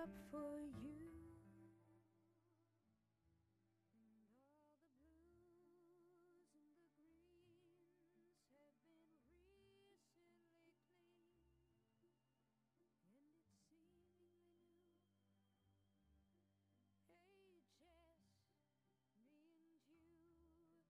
up for you. Do up my hair and sleep unaware. Jessie,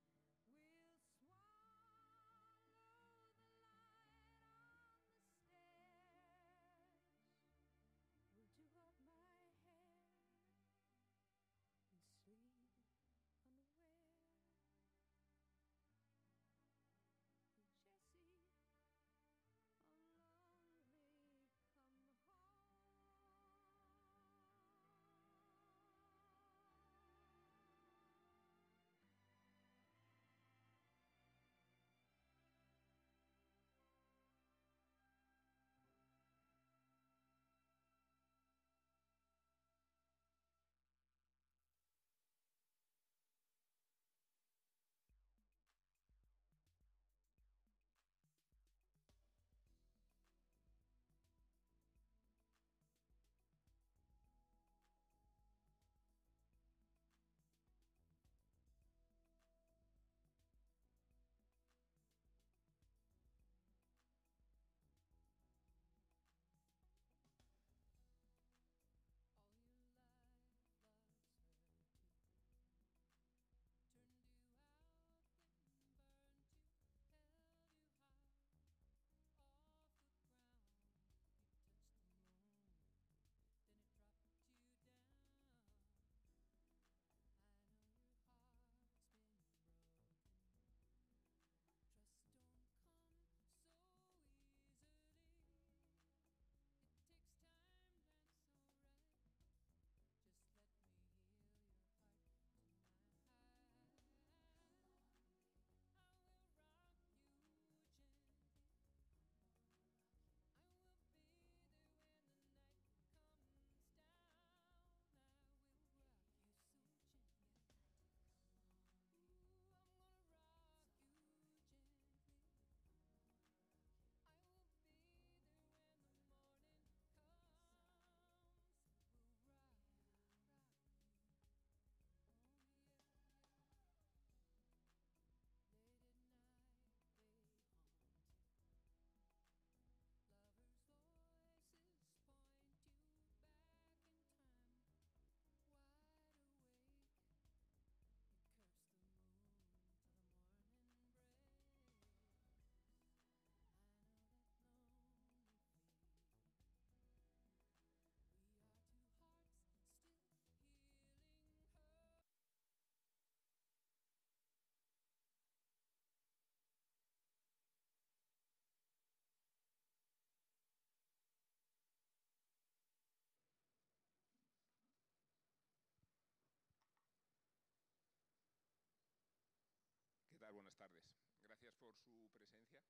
how lonely, come home. ¿Qué tal? Buenas tardes. Gracias por su presencia.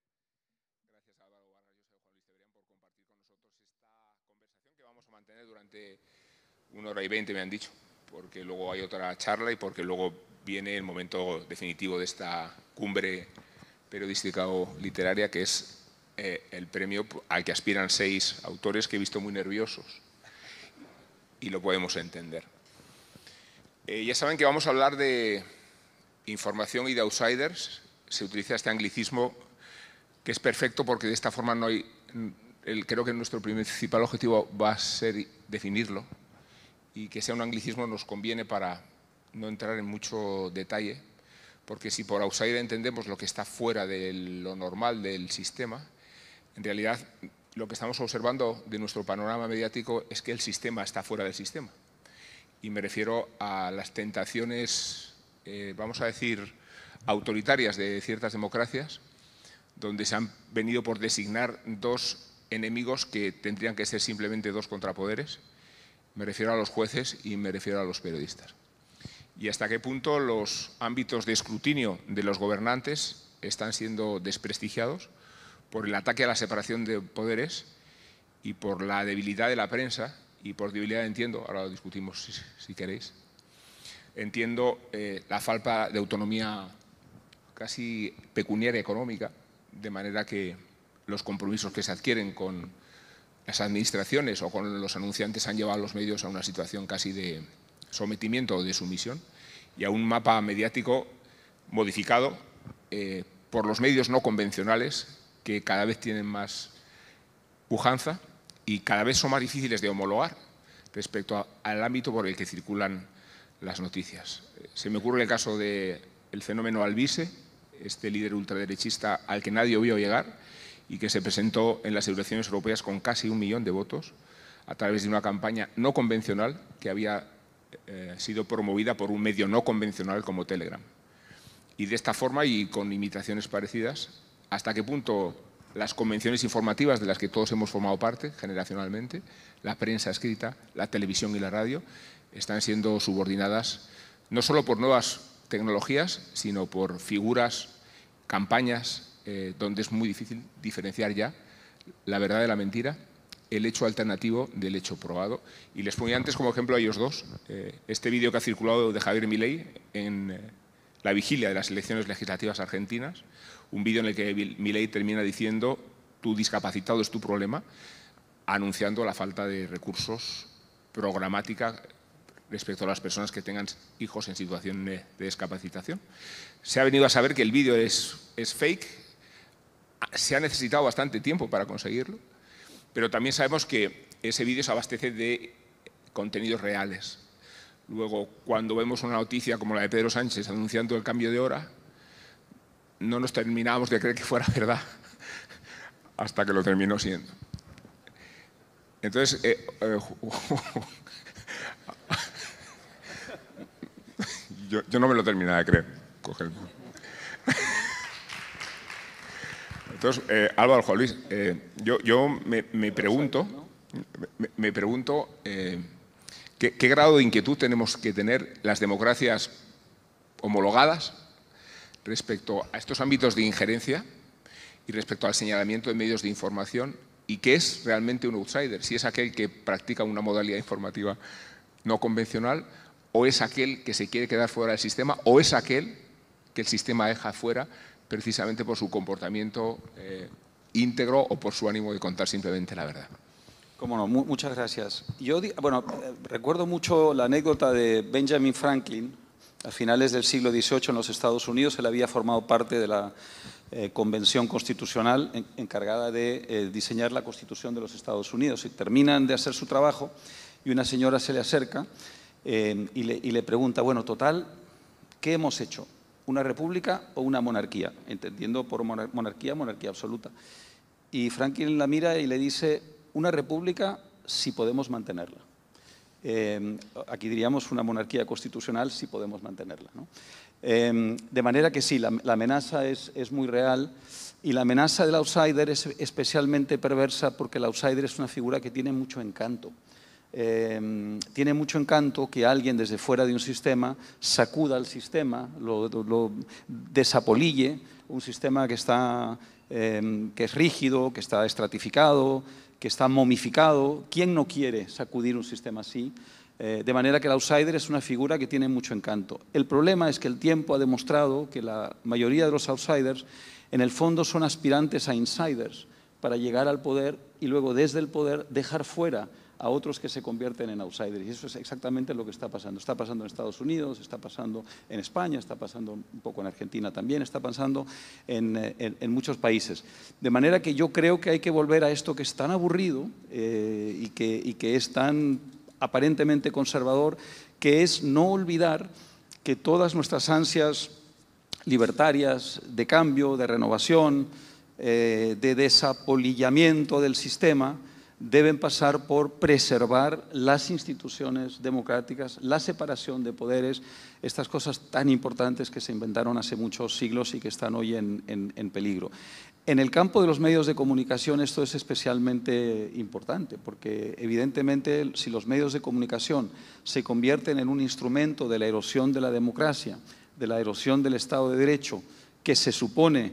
Gracias a Álvaro Vargas Llosa y Juan Luis Cebrián por compartir con nosotros esta conversación que vamos a mantener durante 1 hora y 20, me han dicho, porque luego hay otra charla y porque luego viene el momento definitivo de esta cumbre periodística o literaria, que es el premio al que aspiran 6 autores que he visto muy nerviosos, y lo podemos entender. Ya saben que vamos a hablar de información y de outsiders. Se utiliza este anglicismo que es perfecto porque de esta forma no hay... Creo que nuestro principal objetivo va a ser definirlo, y que sea un anglicismo nos conviene para no entrar en mucho detalle, porque si por outsider entendemos lo que está fuera de lo normal del sistema, en realidad lo que estamos observando de nuestro panorama mediático es que el sistema está fuera del sistema. Y me refiero a las tentaciones, vamos a decir, autoritarias de ciertas democracias, donde se han venido por designar 2 enemigos que tendrían que ser simplemente 2 contrapoderes. Me refiero a los jueces y me refiero a los periodistas. Y hasta qué punto los ámbitos de escrutinio de los gobernantes están siendo desprestigiados por el ataque a la separación de poderes y por la debilidad de la prensa. Y por debilidad entiendo, ahora lo discutimos si queréis, entiendo la falta de autonomía casi pecuniaria económica, de manera que los compromisos que se adquieren con las administraciones o con los anunciantes han llevado a los medios a una situación casi de sometimiento o de sumisión y a un mapa mediático modificado por los medios no convencionales que cada vez tienen más pujanza y cada vez son más difíciles de homologar respecto al ámbito por el que circulan las noticias. Se me ocurre el caso del fenómeno Alvise, este líder ultraderechista al que nadie vio llegar y que se presentó en las elecciones europeas con casi 1 millón de votos a través de una campaña no convencional que había sido promovida por un medio no convencional como Telegram. Y de esta forma y con imitaciones parecidas, ¿hasta qué punto las convenciones informativas de las que todos hemos formado parte generacionalmente, la prensa escrita, la televisión y la radio, están siendo subordinadas no solo por nuevas tecnologías, sino por figuras, campañas, donde es muy difícil diferenciar ya la verdad de la mentira, el hecho alternativo del hecho probado? Y les ponía antes como ejemplo a ellos dos, este vídeo que ha circulado de Javier Milei en la vigilia de las elecciones legislativas argentinas, un vídeo en el que Milei termina diciendo tu discapacitado es tu problema, anunciando la falta de recursos programática respecto a las personas que tengan hijos en situación de discapacitación. Se ha venido a saber que el vídeo es fake, se ha necesitado bastante tiempo para conseguirlo, pero también sabemos que ese vídeo se abastece de contenidos reales. Luego, cuando vemos una noticia como la de Pedro Sánchez anunciando el cambio de hora, no nos terminábamos de creer que fuera verdad hasta que lo terminó siendo. Entonces, yo no me lo terminaba de creer. Entonces, Álvaro, Juan Luis, yo me pregunto ¿qué grado de inquietud tenemos que tener las democracias homologadas respecto a estos ámbitos de injerencia y respecto al señalamiento de medios de información? ¿Y qué es realmente un outsider? Si es aquel que practica una modalidad informativa no convencional, o es aquel que se quiere quedar fuera del sistema, o es aquel que el sistema deja fuera precisamente por su comportamiento íntegro o por su ánimo de contar simplemente la verdad. Cómo no, muchas gracias. Yo, recuerdo mucho la anécdota de Benjamin Franklin. A finales del siglo XVIII en los Estados Unidos, él había formado parte de la Convención Constitucional encargada de diseñar la Constitución de los Estados Unidos. Y terminan de hacer su trabajo y una señora se le acerca y le pregunta, bueno, total, ¿qué hemos hecho? ¿Una república o una monarquía? Entendiendo por monarquía, monarquía absoluta. Y Franklin la mira y le dice, una república si podemos mantenerla. Aquí diríamos una monarquía constitucional si podemos mantenerla, ¿no? De manera que sí, la amenaza es muy real y la amenaza del outsider es especialmente perversa porque el outsider es una figura que tiene mucho encanto. Tiene mucho encanto que alguien desde fuera de un sistema sacuda al sistema, lo desapolille, un sistema que es rígido, que está estratificado, que está momificado. ¿Quién no quiere sacudir un sistema así? De manera que el outsider es una figura que tiene mucho encanto. El problema es que el tiempo ha demostrado que la mayoría de los outsiders en el fondo son aspirantes a insiders para llegar al poder y luego desde el poder dejar fuera a otros que se convierten en outsiders. Y eso es exactamente lo que está pasando. Está pasando en Estados Unidos, está pasando en España, está pasando un poco en Argentina también, está pasando en muchos países. De manera que yo creo que hay que volver a esto que es tan aburrido y que es tan aparentemente conservador, que es no olvidar que todas nuestras ansias libertarias, de cambio, de renovación, de desapolillamiento del sistema, deben pasar por preservar las instituciones democráticas, la separación de poderes, estas cosas tan importantes que se inventaron hace muchos siglos y que están hoy en peligro. En el campo de los medios de comunicación esto es especialmente importante porque evidentemente si los medios de comunicación se convierten en un instrumento de la erosión de la democracia, de la erosión del Estado de Derecho, que se supone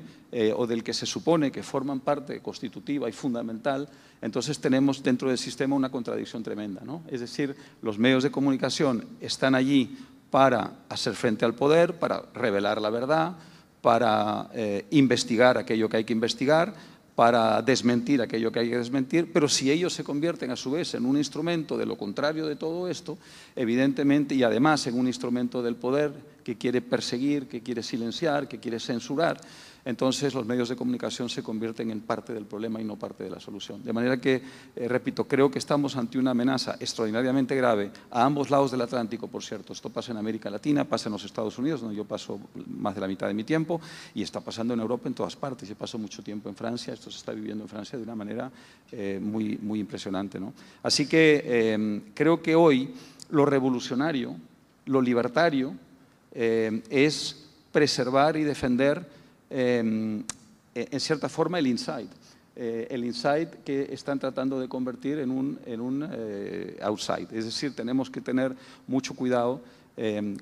o del que se supone que forman parte constitutiva y fundamental, entonces tenemos dentro del sistema una contradicción tremenda, ¿no? Es decir, los medios de comunicación están allí para hacer frente al poder, para revelar la verdad, para investigar aquello que hay que investigar, para desmentir aquello que hay que desmentir, pero si ellos se convierten a su vez en un instrumento de lo contrario de todo esto, evidentemente, y además en un instrumento del poder que quiere perseguir, que quiere silenciar, que quiere censurar, entonces los medios de comunicación se convierten en parte del problema y no parte de la solución. De manera que, repito, creo que estamos ante una amenaza extraordinariamente grave a ambos lados del Atlántico, por cierto. Esto pasa en América Latina, pasa en los Estados Unidos, donde yo paso más de la mitad de mi tiempo, y está pasando en Europa en todas partes. Yo paso mucho tiempo en Francia, esto se está viviendo en Francia de una manera muy impresionante, ¿no? Así que creo que hoy lo revolucionario, lo libertario, es preservar y defender en cierta forma el inside que están tratando de convertir en un outside. Es decir, tenemos que tener mucho cuidado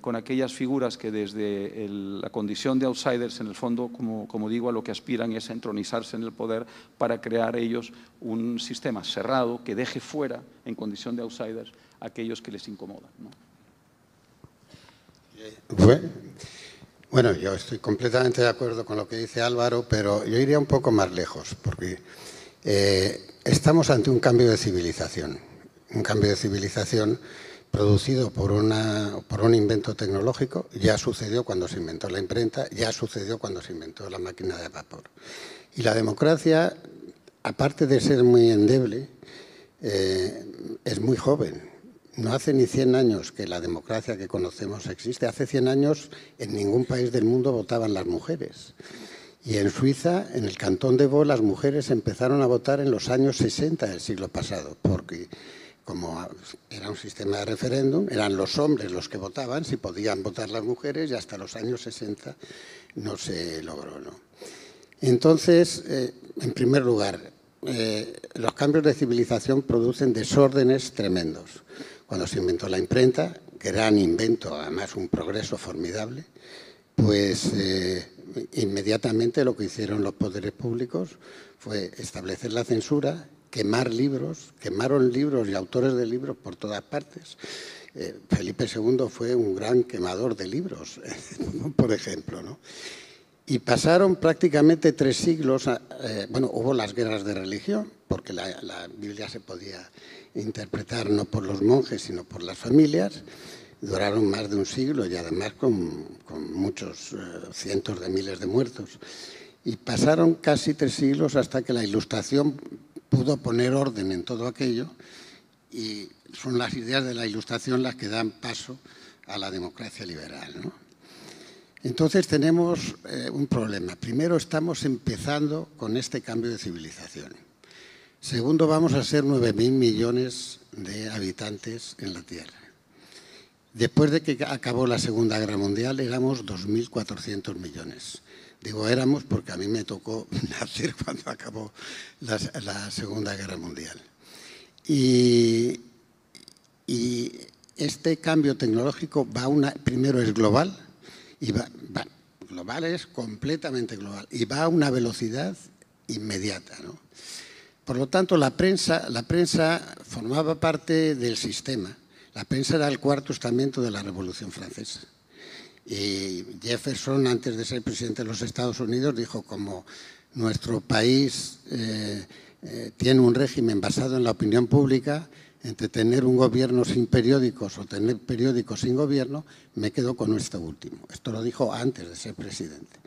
con aquellas figuras que desde la condición de outsiders, en el fondo, como digo, a lo que aspiran es a entronizarse en el poder para crear ellos un sistema cerrado que deje fuera, en condición de outsiders, a aquellos que les incomodan, ¿no? Bueno, yo estoy completamente de acuerdo con lo que dice Álvaro, pero yo iría un poco más lejos, porque estamos ante un cambio de civilización producido por un invento tecnológico. Ya sucedió cuando se inventó la imprenta, ya sucedió cuando se inventó la máquina de vapor. Y la democracia, aparte de ser muy endeble, es muy joven. No hace ni 100 años que la democracia que conocemos existe. Hace 100 años en ningún país del mundo votaban las mujeres. Y en Suiza, en el cantón de Vaud, las mujeres empezaron a votar en los años 60 del siglo pasado, porque como era un sistema de referéndum, eran los hombres los que votaban, si podían votar las mujeres, y hasta los años 60 no se logró, ¿no? Entonces, en primer lugar, los cambios de civilización producen desórdenes tremendos. Cuando se inventó la imprenta, gran invento, además un progreso formidable, pues inmediatamente lo que hicieron los poderes públicos fue establecer la censura, quemar libros, quemaron libros y autores de libros por todas partes. Felipe II fue un gran quemador de libros, por ejemplo, ¿no? Y pasaron prácticamente 3 siglos, bueno, hubo las guerras de religión, porque la Biblia se podía interpretar no por los monjes, sino por las familias. Duraron más de un siglo y además con muchos cientos de miles de muertos. Y pasaron casi 3 siglos hasta que la Ilustración pudo poner orden en todo aquello, y son las ideas de la Ilustración las que dan paso a la democracia liberal, ¿no? Entonces tenemos un problema. Primero, estamos empezando con este cambio de civilización. Segundo, vamos a ser 9.000 millones de habitantes en la Tierra. Después de que acabó la Segunda Guerra Mundial, éramos 2.400 millones. Digo éramos porque a mí me tocó nacer cuando acabó la Segunda Guerra Mundial. Y este cambio tecnológico primero es global, y global es completamente global, y va a una velocidad inmediata, ¿no? Por lo tanto, la prensa formaba parte del sistema. La prensa era el cuarto estamento de la Revolución Francesa. Y Jefferson, antes de ser presidente de los Estados Unidos, dijo: como nuestro país tiene un régimen basado en la opinión pública, entre tener un gobierno sin periódicos o tener periódicos sin gobierno, me quedo con esto último. Esto lo dijo antes de ser presidente.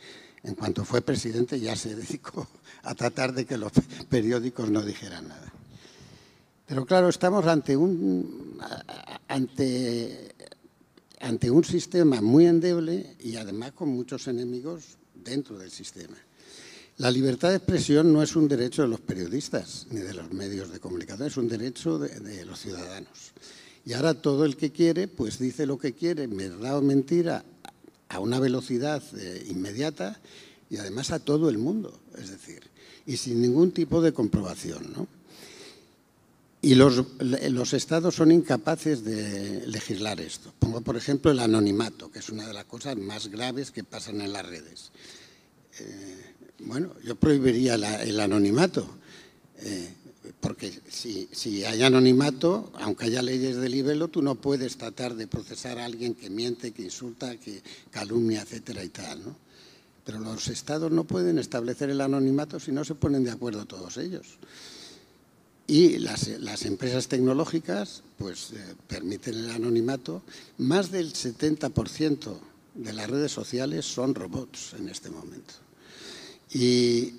En cuanto fue presidente ya se dedicó a tratar de que los periódicos no dijeran nada. Pero claro, estamos ante un sistema muy endeble y además con muchos enemigos dentro del sistema. La libertad de expresión no es un derecho de los periodistas ni de los medios de comunicación, es un derecho de los ciudadanos. Y ahora todo el que quiere, pues dice lo que quiere, verdad o mentira, a una velocidad inmediata y además a todo el mundo, es decir, y sin ningún tipo de comprobación, ¿no? Y los estados son incapaces de legislar esto. Pongo, por ejemplo, el anonimato, que es una de las cosas más graves que pasan en las redes. Bueno, yo prohibiría el anonimato, porque si hay anonimato, aunque haya leyes de libelo, tú no puedes tratar de procesar a alguien que miente, que insulta, que calumnia, etcétera y tal, ¿no? pero los estados no pueden establecer el anonimato si no se ponen de acuerdo todos ellos. Y las empresas tecnológicas pues, permiten el anonimato. Más del 70% de las redes sociales son robots en este momento. Y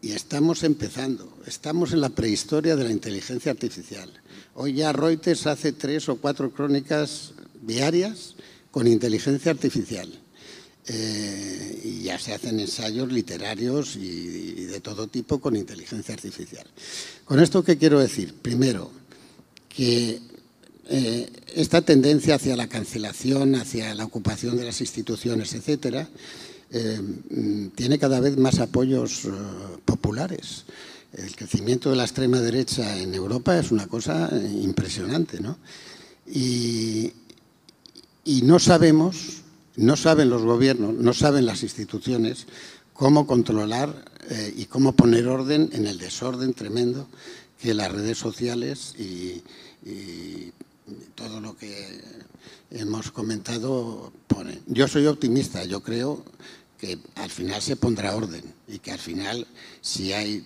estamos empezando, estamos en la prehistoria de la inteligencia artificial. Hoy ya Reuters hace 3 o 4 crónicas diarias con inteligencia artificial. Y ya se hacen ensayos literarios y de todo tipo con inteligencia artificial. ¿Con esto qué quiero decir? Primero, que esta tendencia hacia la cancelación, hacia la ocupación de las instituciones, etcétera, tiene cada vez más apoyos populares. El crecimiento de la extrema derecha en Europa es una cosa impresionante, ¿no? Y no sabemos, no saben los gobiernos, no saben las instituciones cómo controlar y cómo poner orden en el desorden tremendo que las redes sociales y todo lo que hemos comentado ponen. Yo soy optimista, yo creo que al final se pondrá orden y que al final, si hay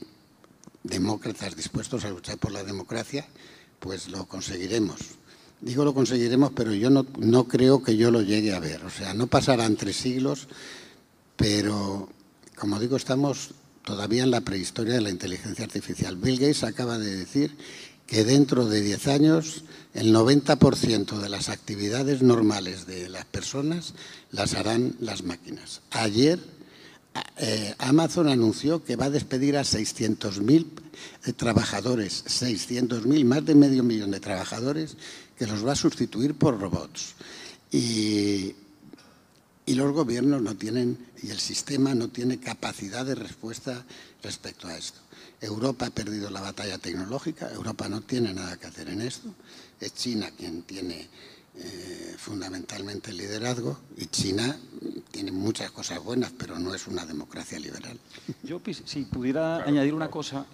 demócratas dispuestos a luchar por la democracia, pues lo conseguiremos. Digo lo conseguiremos, pero yo no creo que yo lo llegue a ver. O sea, no pasarán 3 siglos, pero, como digo, estamos todavía en la prehistoria de la inteligencia artificial. Bill Gates acaba de decir que dentro de 10 años el 90% de las actividades normales de las personas las harán las máquinas. Ayer Amazon anunció que va a despedir a 600.000 trabajadores, 600.000, más de medio millón de trabajadores, que los va a sustituir por robots. Y los gobiernos no tienen, y el sistema no tiene capacidad de respuesta respecto a esto. Europa ha perdido la batalla tecnológica, Europa no tiene nada que hacer en esto. Es China quien tiene fundamentalmente el liderazgo, y China tiene muchas cosas buenas, pero no es una democracia liberal. Yo, si pudiera añadir una cosa,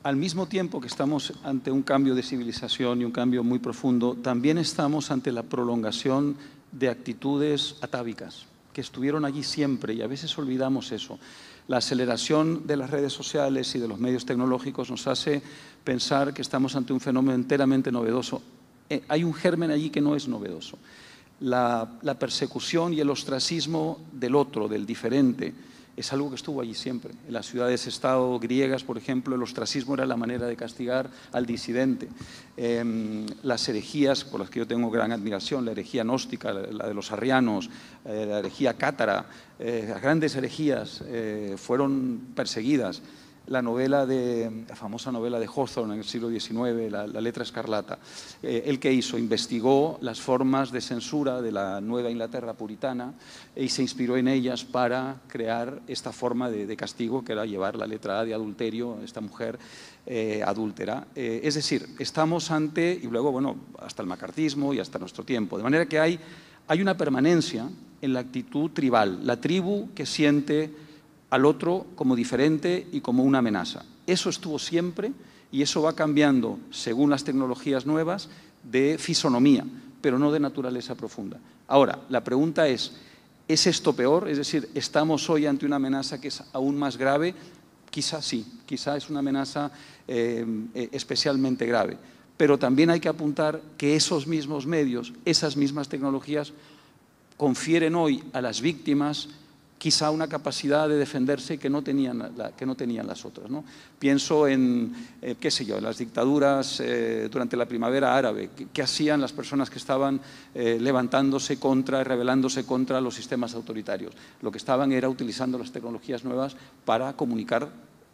al mismo tiempo que estamos ante un cambio de civilización y un cambio muy profundo, también estamos ante la prolongación de actitudes atávicas que estuvieron allí siempre, y a veces olvidamos eso. La aceleración de las redes sociales y de los medios tecnológicos nos hace pensar que estamos ante un fenómeno enteramente novedoso. Hay un germen allí que no es novedoso. La persecución y el ostracismo del otro, del diferente, es algo que estuvo allí siempre. En las ciudades-estado griegas, por ejemplo, el ostracismo era la manera de castigar al disidente. Las herejías, por las que yo tengo gran admiración, la herejía gnóstica, la de los arrianos, la herejía cátara, las grandes herejías fueron perseguidas. La famosa novela de Hawthorne en el siglo XIX, la letra escarlata. ¿El qué hizo? Investigó las formas de censura de la Nueva Inglaterra puritana y se inspiró en ellas para crear esta forma de castigo, que era llevar la letra A de adulterio, esta mujer adúltera. Es decir, estamos ante, y luego, bueno, hasta el macartismo y hasta nuestro tiempo. De manera que hay una permanencia en la actitud tribal, la tribu que siente al otro como diferente y como una amenaza. Eso estuvo siempre y eso va cambiando, según las tecnologías nuevas, de fisonomía, pero no de naturaleza profunda. Ahora, la pregunta ¿es esto peor? Es decir, ¿estamos hoy ante una amenaza que es aún más grave? Quizás sí, quizás es una amenaza especialmente grave. Pero también hay que apuntar que esos mismos medios, esas mismas tecnologías, confieren hoy a las víctimas quizá una capacidad de defenderse que no tenían las otras, ¿no? Pienso en, qué sé yo, en las dictaduras durante la primavera árabe. ¿Qué hacían las personas que estaban levantándose contra, rebelándose contra los sistemas autoritarios? Lo que estaban era utilizando las tecnologías nuevas para comunicar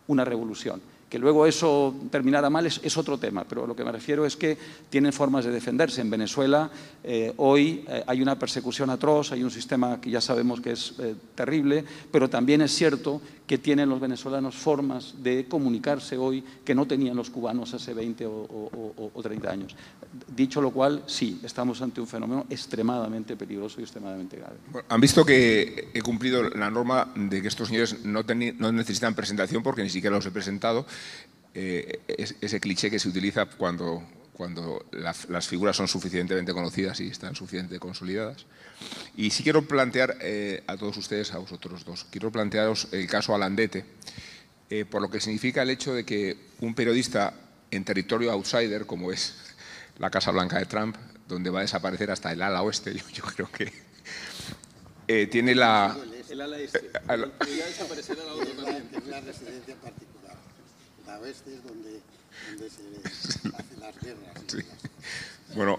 una revolución. Que luego eso terminara mal es otro tema, pero lo que me refiero es que tienen formas de defenderse. En Venezuela hoy hay una persecución atroz, hay un sistema que ya sabemos que es terrible, pero también es cierto que tienen los venezolanos formas de comunicarse hoy que no tenían los cubanos hace 20 o 30 años. Dicho lo cual, sí, estamos ante un fenómeno extremadamente peligroso y extremadamente grave. Bueno, han visto que he cumplido la norma de que estos señores no necesitan presentación porque ni siquiera los he presentado. Ese cliché que se utiliza cuando cuando las figuras son suficientemente conocidas y están suficientemente consolidadas. Y sí quiero plantear a todos ustedes, a vosotros dos, quiero plantearos el caso Alandete, por lo que significa el hecho de que un periodista en territorio outsider, como es la Casa Blanca de Trump, donde va a desaparecer hasta el ala oeste, yo creo que tiene la... El ala este. Podría desaparecer a la otra también. Es la residencia particular. La oeste es donde se hacen las guerras. Sí. Bueno,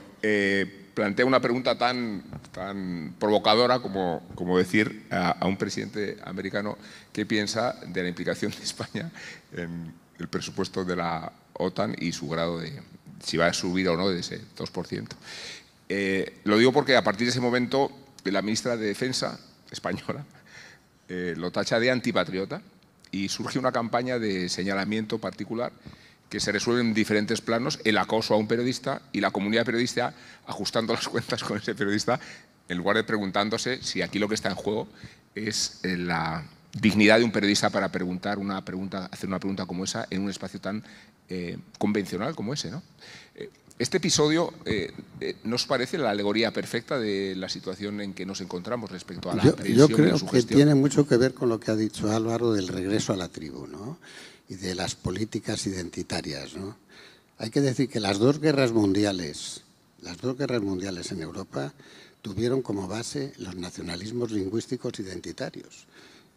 plantea una pregunta tan provocadora como decir a un presidente americano qué piensa de la implicación de España en el presupuesto de la OTAN y su grado de, si va a subir o no de ese 2%. Lo digo porque a partir de ese momento la ministra de Defensa española lo tacha de antipatriota y surge una campaña de señalamiento particular que se resuelve en diferentes planos, el acoso a un periodista y la comunidad periodista ajustando las cuentas con ese periodista en lugar de preguntándose si aquí lo que está en juego es la dignidad de un periodista para hacer una pregunta como esa en un espacio tan convencional como ese, ¿no? Este episodio ¿nos parece la alegoría perfecta de la situación en que nos encontramos respecto a la presión yo creo de su que gestión? tiene mucho que ver con lo que ha dicho Álvaro del regreso a la tribu, ¿no? Y de las políticas identitarias, ¿no? Hay que decir que las dos guerras mundiales en Europa tuvieron como base los nacionalismos lingüísticos identitarios,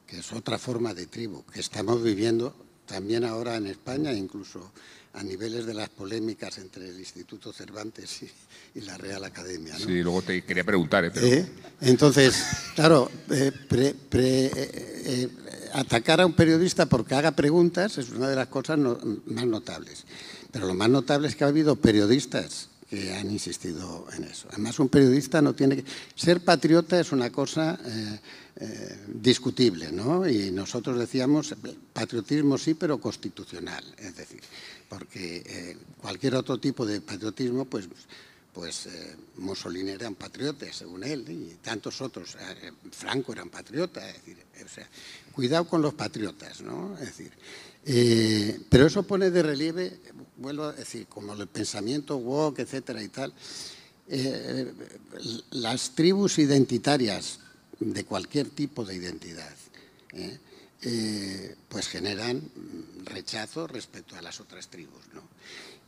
que es otra forma de tribu que estamos viviendo también ahora en España, incluso a niveles de las polémicas entre el Instituto Cervantes y la Real Academia, ¿no? Sí, luego te quería preguntar. Pero... Entonces, claro, atacar a un periodista porque haga preguntas es una de las cosas más notables. Pero lo más notable es que ha habido periodistas que han insistido en eso. Además, un periodista no tiene que... Ser patriota es una cosa discutible, ¿no? Y nosotros decíamos, patriotismo sí, pero constitucional. Es decir, porque cualquier otro tipo de patriotismo, pues Mussolini era un patriota, según él, y tantos otros, Franco era un patriota, es decir, o sea, cuidado con los patriotas, ¿no? Es decir, pero eso pone de relieve, vuelvo a decir, como el pensamiento woke, etcétera y tal, las tribus identitarias de cualquier tipo de identidad, pues generan rechazo respecto a las otras tribus, ¿no?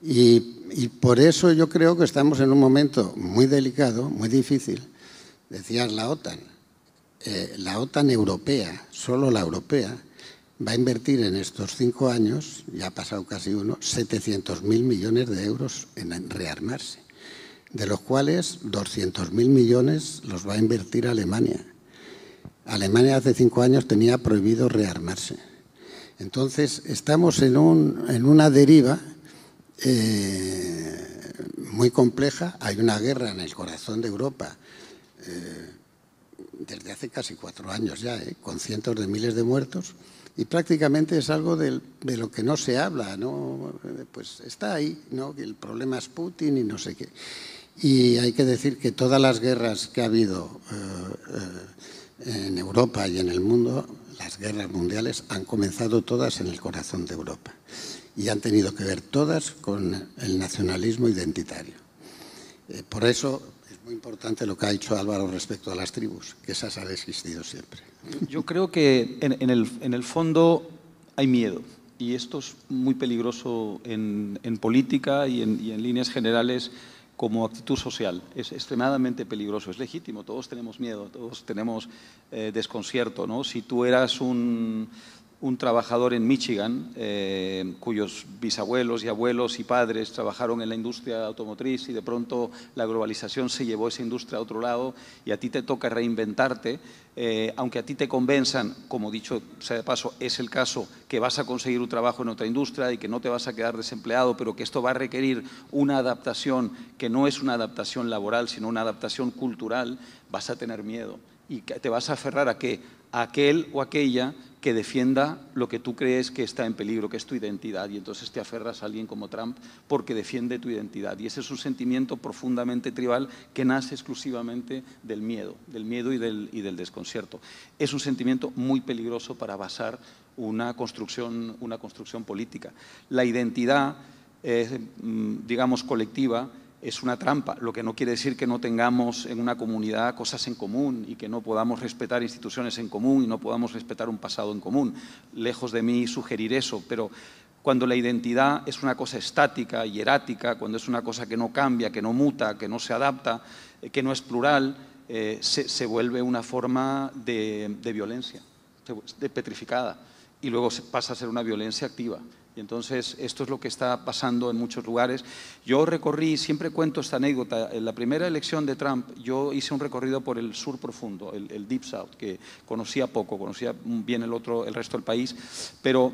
Y por eso yo creo que estamos en un momento muy delicado, muy difícil. Decías la OTAN europea, solo la europea, va a invertir en estos 5 años, ya ha pasado casi uno, 700.000 millones de euros en rearmarse, de los cuales 200.000 millones los va a invertir Alemania. Alemania hace 5 años tenía prohibido rearmarse. Entonces, estamos en una deriva muy compleja. Hay una guerra en el corazón de Europa desde hace casi 4 años ya, con cientos de miles de muertos, y prácticamente es algo de lo que no se habla, ¿no? Pues está ahí, ¿no? El problema es Putin y no sé qué. Y hay que decir que todas las guerras que ha habido en Europa y en el mundo, las guerras mundiales han comenzado todas en el corazón de Europa y han tenido que ver todas con el nacionalismo identitario. Por eso es muy importante lo que ha dicho Álvaro respecto a las tribus, que esas han existido siempre. Yo creo que en el fondo hay miedo, y esto es muy peligroso en política y en líneas generales como actitud social. Es extremadamente peligroso, es legítimo, todos tenemos miedo, todos tenemos desconcierto, ¿no? Si tú eras un trabajador en Michigan, cuyos bisabuelos y abuelos y padres trabajaron en la industria automotriz y de pronto la globalización se llevó esa industria a otro lado y a ti te toca reinventarte, aunque a ti te convenzan, como dicho sea de paso, es el caso que vas a conseguir un trabajo en otra industria y que no te vas a quedar desempleado, pero que esto va a requerir una adaptación que no es una adaptación laboral, sino una adaptación cultural, vas a tener miedo y te vas a aferrar a ¿qué? A aquel o aquella que defienda lo que tú crees que está en peligro, que es tu identidad, y entonces te aferras a alguien como Trump porque defiende tu identidad. Y ese es un sentimiento profundamente tribal que nace exclusivamente del miedo y del desconcierto. Es un sentimiento muy peligroso para basar una construcción política. La identidad digamos, colectiva, es una trampa, lo que no quiere decir que no tengamos en una comunidad cosas en común y que no podamos respetar instituciones en común y no podamos respetar un pasado en común. Lejos de mí sugerir eso, pero cuando la identidad es una cosa estática, hierática, cuando es una cosa que no cambia, que no muta, que no se adapta, que no es plural, se vuelve una forma de violencia, de petrificada, y luego pasa a ser una violencia activa. Y entonces esto es lo que está pasando en muchos lugares. Yo recorrí, siempre cuento esta anécdota, en la primera elección de Trump yo hice un recorrido por el sur profundo, el Deep South, que conocía poco, conocía bien el resto del país, pero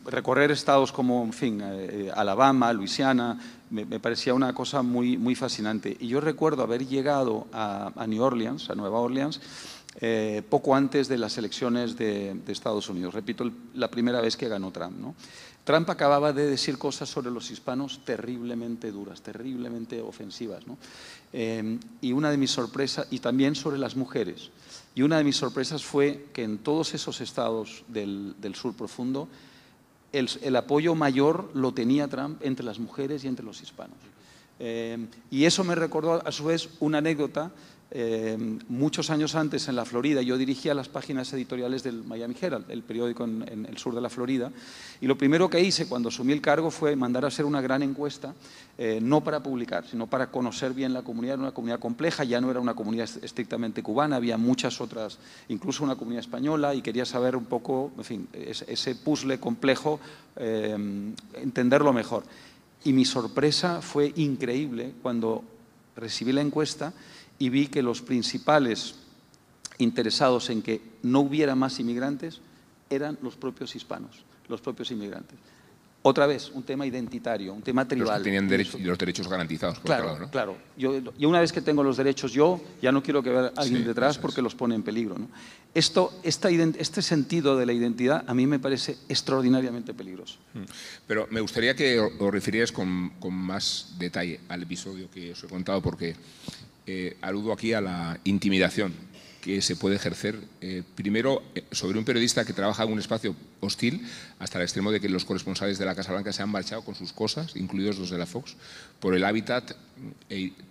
recorrer estados como, en fin, Alabama, Luisiana, me parecía una cosa muy, muy fascinante. Y yo recuerdo haber llegado a New Orleans, a Nueva Orleans, poco antes de las elecciones de Estados Unidos. Repito, la primera vez que ganó Trump, ¿no? Trump acababa de decir cosas sobre los hispanos terriblemente duras, terriblemente ofensivas, ¿no? Y una de mis sorpresas, y también sobre las mujeres, y una de mis sorpresas fue que en todos esos estados del sur profundo el apoyo mayor lo tenía Trump entre las mujeres y entre los hispanos. Y eso me recordó a su vez una anécdota. Muchos años antes en la Florida yo dirigía las páginas editoriales del Miami Herald, el periódico en el sur de la Florida, y lo primero que hice cuando asumí el cargo fue mandar a hacer una gran encuesta, no para publicar, sino para conocer bien la comunidad. Era una comunidad compleja, ya no era una comunidad estrictamente cubana, había muchas otras, incluso una comunidad española, y quería saber un poco, en fin, ese puzzle complejo, entenderlo mejor. Y mi sorpresa fue increíble cuando recibí la encuesta y vi que los principales interesados en que no hubiera más inmigrantes eran los propios hispanos, los propios inmigrantes. Otra vez, un tema identitario, un tema tribal. Los que tenían los derechos garantizados. Por claro, otro lado, ¿no? Claro. Yo una vez que tengo los derechos, yo ya no quiero que vea a alguien detrás porque los pone en peligro, ¿no? Este sentido de la identidad a mí me parece extraordinariamente peligroso. Pero me gustaría que os refirierais con más detalle al episodio que os he contado, porque aludo aquí a la intimidación que se puede ejercer, primero, sobre un periodista que trabaja en un espacio hostil, hasta el extremo de que los corresponsales de la Casa Blanca se han marchado con sus cosas, incluidos los de la Fox, por el hábitat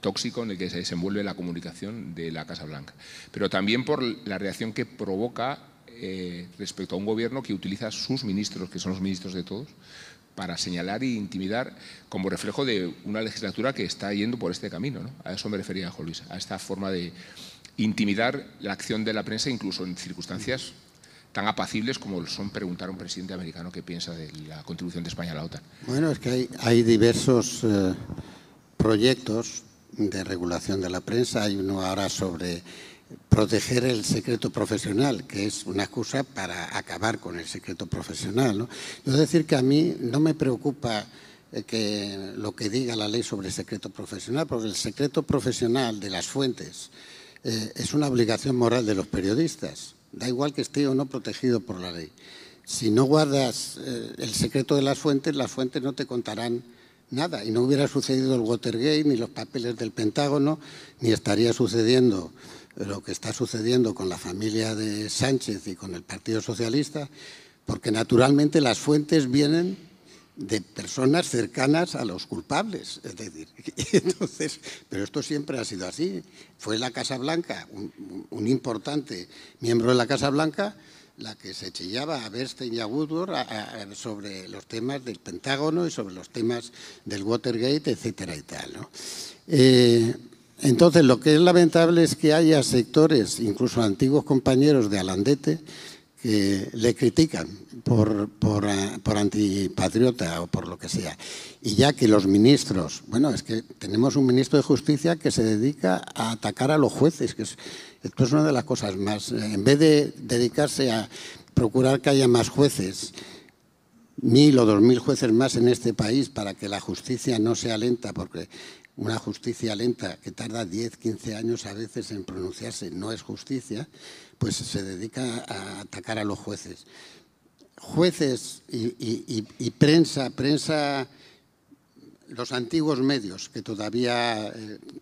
tóxico en el que se desenvuelve la comunicación de la Casa Blanca. Pero también por la reacción que provoca respecto a un gobierno que utiliza sus ministros, que son los ministros de todos, para señalar e intimidar como reflejo de una legislatura que está yendo por este camino, ¿no? A eso me refería, Juan Luis, a esta forma de intimidar la acción de la prensa, incluso en circunstancias tan apacibles como son preguntar a un presidente americano qué piensa de la contribución de España a la OTAN. Bueno, es que hay diversos proyectos de regulación de la prensa. Hay uno ahora sobre proteger el secreto profesional, que es una excusa para acabar con el secreto profesional, ¿no? Yo decir que a mí no me preocupa que lo que diga la ley sobre el secreto profesional, porque el secreto profesional de las fuentes es una obligación moral de los periodistas. Da igual que esté o no protegido por la ley. Si no guardas el secreto de las fuentes no te contarán nada. Y no hubiera sucedido el Watergate, ni los papeles del Pentágono, ni estaría sucediendo lo que está sucediendo con la familia de Sánchez y con el Partido Socialista, porque naturalmente las fuentes vienen de personas cercanas a los culpables. Es decir, entonces, pero esto siempre ha sido así. Fue la Casa Blanca, un importante miembro de la Casa Blanca, la que se chillaba a Bernstein y a Woodward sobre los temas del Pentágono y sobre los temas del Watergate, etcétera y tal, ¿no? Entonces, lo que es lamentable es que haya sectores, incluso antiguos compañeros de Alandete, que le critican por antipatriota o por lo que sea. Y ya que los ministros, bueno, es que tenemos un ministro de Justicia que se dedica a atacar a los jueces, que esto es una de las cosas más. En vez de dedicarse a procurar que haya más jueces, 1.000 o 2.000 jueces más en este país para que la justicia no sea lenta, porque una justicia lenta que tarda 10, 15 años a veces en pronunciarse no es justicia, pues se dedica a atacar a los jueces. Jueces y prensa, los antiguos medios que todavía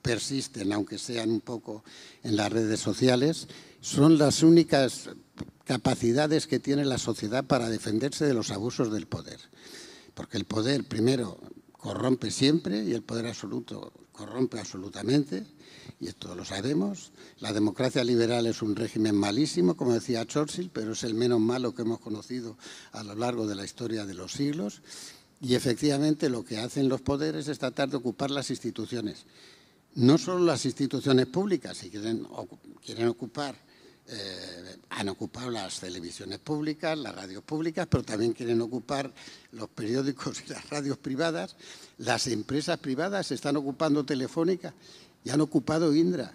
persisten, aunque sean un poco en las redes sociales, son las únicas capacidades que tiene la sociedad para defenderse de los abusos del poder. porque el poder, primero, corrompe siempre y el poder absoluto corrompe absolutamente, y esto lo sabemos. La democracia liberal es un régimen malísimo, como decía Churchill, pero es el menos malo que hemos conocido a lo largo de la historia de los siglos. Y efectivamente lo que hacen los poderes es tratar de ocupar las instituciones. No solo las instituciones públicas, si quieren ocupar, han ocupado las televisiones públicas, las radios públicas, pero también quieren ocupar los periódicos y las radios privadas. Las empresas privadas están ocupando Telefónica y han ocupado Indra,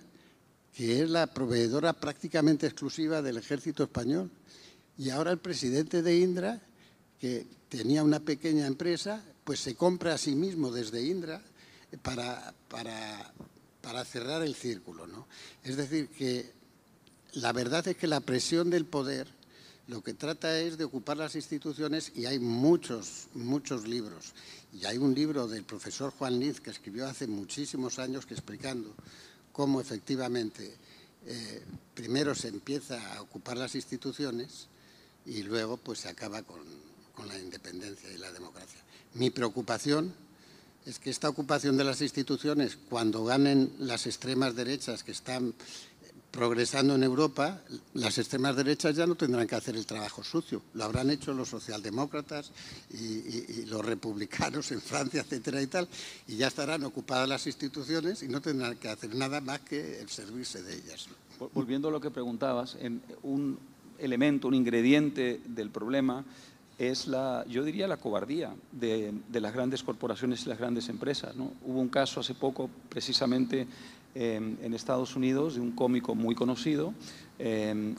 que es la proveedora prácticamente exclusiva del ejército español. Y ahora el presidente de Indra, que tenía una pequeña empresa, pues se compra a sí mismo desde Indra para cerrar el círculo, ¿no? Es decir, que la verdad es que la presión del poder lo que trata es de ocupar las instituciones, y hay muchos libros. Y hay un libro del profesor Juan Liz que escribió hace muchísimos años explicando cómo efectivamente primero se empieza a ocupar las instituciones y luego pues se acaba con la independencia y la democracia. Mi preocupación es que esta ocupación de las instituciones, cuando ganen las extremas derechas que están progresando en Europa, las extremas derechas ya no tendrán que hacer el trabajo sucio. Lo habrán hecho los socialdemócratas y los republicanos en Francia, etcétera y tal, y ya estarán ocupadas las instituciones y no tendrán que hacer nada más que servirse de ellas. Volviendo a lo que preguntabas, un elemento, un ingrediente del problema es yo diría, la cobardía de las grandes corporaciones y las grandes empresas, ¿no? Hubo un caso hace poco, precisamente en Estados Unidos, de un cómico muy conocido,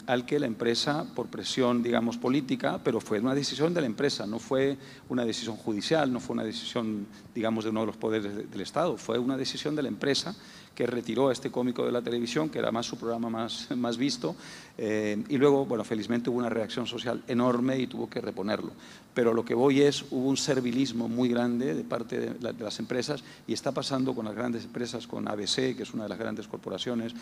al que la empresa, por presión, digamos, política, pero fue una decisión de la empresa, no fue una decisión judicial, no fue una decisión, digamos, de uno de los poderes del Estado, fue una decisión de la empresa que retiró a este cómico de la televisión, que era más su programa más visto, y luego, bueno, felizmente hubo una reacción social enorme y tuvo que reponerlo. Pero lo que voy es, hubo un servilismo muy grande de parte de las empresas, y está pasando con las grandes empresas, con ABC, que es una de las grandes corporaciones,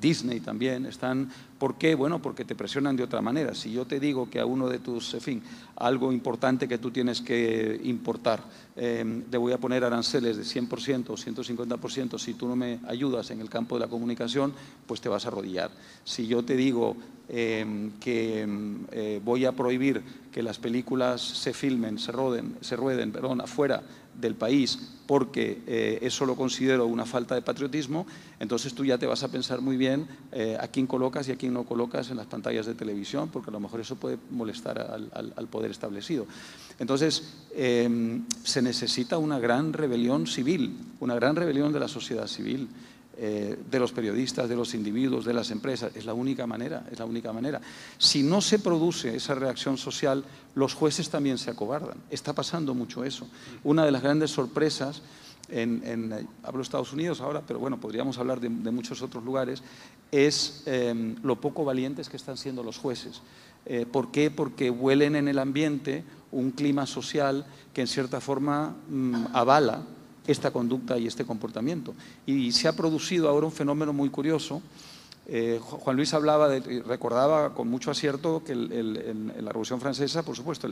Disney también, están... ¿Por qué? Bueno, porque te presionan de otra manera. Si yo te digo que a uno de tus, en fin, algo importante que tú tienes que importar, te voy a poner aranceles de 100% o 150%, si tú no me ayudas en el campo de la comunicación, pues te vas a arrodillar. Si yo te digo que voy a prohibir que las películas se rueden afuera del país porque eso lo considero una falta de patriotismo, entonces tú ya te vas a pensar muy bien a quién colocas y a quién no colocas en las pantallas de televisión, porque a lo mejor eso puede molestar al poder establecido. Entonces, se necesita una gran rebelión civil, una gran rebelión de la sociedad civil, de los periodistas, de los individuos, de las empresas. Es la única manera, es la única manera. Si no se produce esa reacción social, los jueces también se acobardan. Está pasando mucho eso. Una de las grandes sorpresas, hablo de Estados Unidos ahora, pero bueno, podríamos hablar de muchos otros lugares, es lo poco valientes que están siendo los jueces. ¿Por qué? Porque huelen en el ambiente un clima social que en cierta forma avala esta conducta y este comportamiento. Y se ha producido ahora un fenómeno muy curioso. Juan Luis recordaba con mucho acierto que en la Revolución Francesa, por supuesto,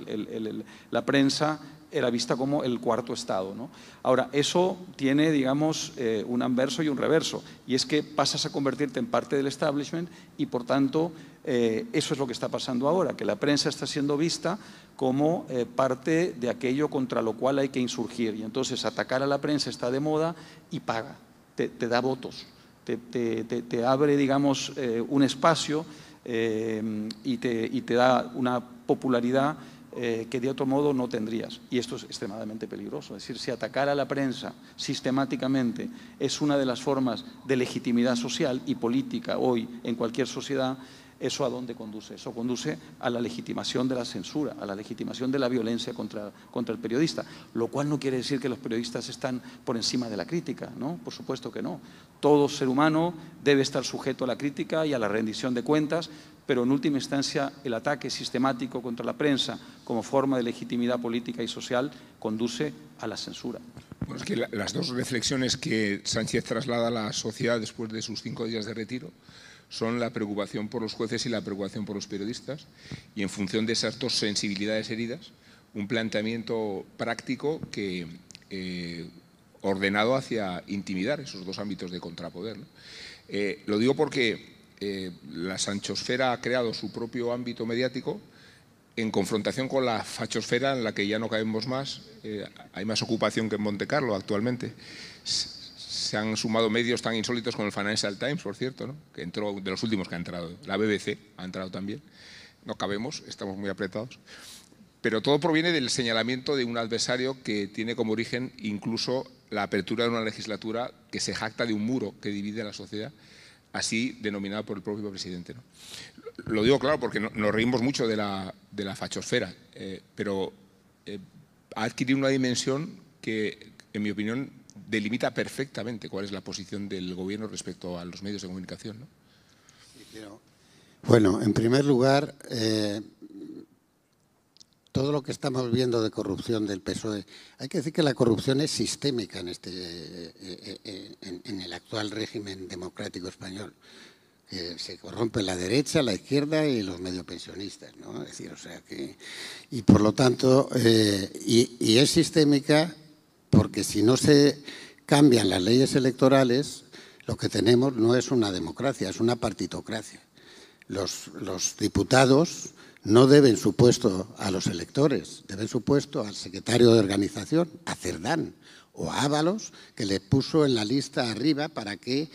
la prensa era vista como el cuarto Estado, ¿no? Ahora, eso tiene, digamos, un anverso y un reverso, y es que pasas a convertirte en parte del establishment y, por tanto, eso es lo que está pasando ahora, que la prensa está siendo vista como parte de aquello contra lo cual hay que insurgir, y entonces atacar a la prensa está de moda y paga, te da votos. Te abre, digamos, un espacio y te da una popularidad que de otro modo no tendrías. Y esto es extremadamente peligroso. Es decir, si atacar a la prensa sistemáticamente es una de las formas de legitimidad social y política hoy en cualquier sociedad, ¿eso a dónde conduce? Eso conduce a la legitimación de la censura, a la legitimación de la violencia contra el periodista, lo cual no quiere decir que los periodistas están por encima de la crítica, ¿no? Por supuesto que no. Todo ser humano debe estar sujeto a la crítica y a la rendición de cuentas, pero en última instancia el ataque sistemático contra la prensa como forma de legitimidad política y social conduce a la censura. Bueno, es que las dos reflexiones que Sánchez traslada a la sociedad después de sus 5 días de retiro son la preocupación por los jueces y la preocupación por los periodistas, y en función de esas dos sensibilidades heridas, un planteamiento práctico que ordenado hacia intimidar esos dos ámbitos de contrapoder, ¿no? Lo digo porque la sanchosfera ha creado su propio ámbito mediático en confrontación con la fachosfera en la que ya no cabemos más. Hay más ocupación que en Montecarlo actualmente. Se han sumado medios tan insólitos como el Financial Times, por cierto, ¿no? Que entró, de los últimos que ha entrado. La BBC ha entrado también. No cabemos, estamos muy apretados. Pero todo proviene del señalamiento de un adversario que tiene como origen incluso la apertura de una legislatura que se jacta de un muro que divide a la sociedad, así denominado por el propio presidente, ¿no? Lo digo claro porque nos reímos mucho de la fachosfera, pero ha adquirido una dimensión que, en mi opinión, delimita perfectamente cuál es la posición del Gobierno respecto a los medios de comunicación, ¿no? Bueno, en primer lugar, todo lo que estamos viendo de corrupción del PSOE, hay que decir que la corrupción es sistémica en el actual régimen democrático español. Se corrompe la derecha, la izquierda y los mediopensionistas, ¿no? Es decir, o sea que, y por lo tanto, y es sistémica porque si no se cambian las leyes electorales, lo que tenemos no es una democracia, es una partitocracia. Los diputados no deben su puesto a los electores, deben su puesto al secretario de organización, a Cerdán o a Ábalos, que le puso en la lista arriba para que,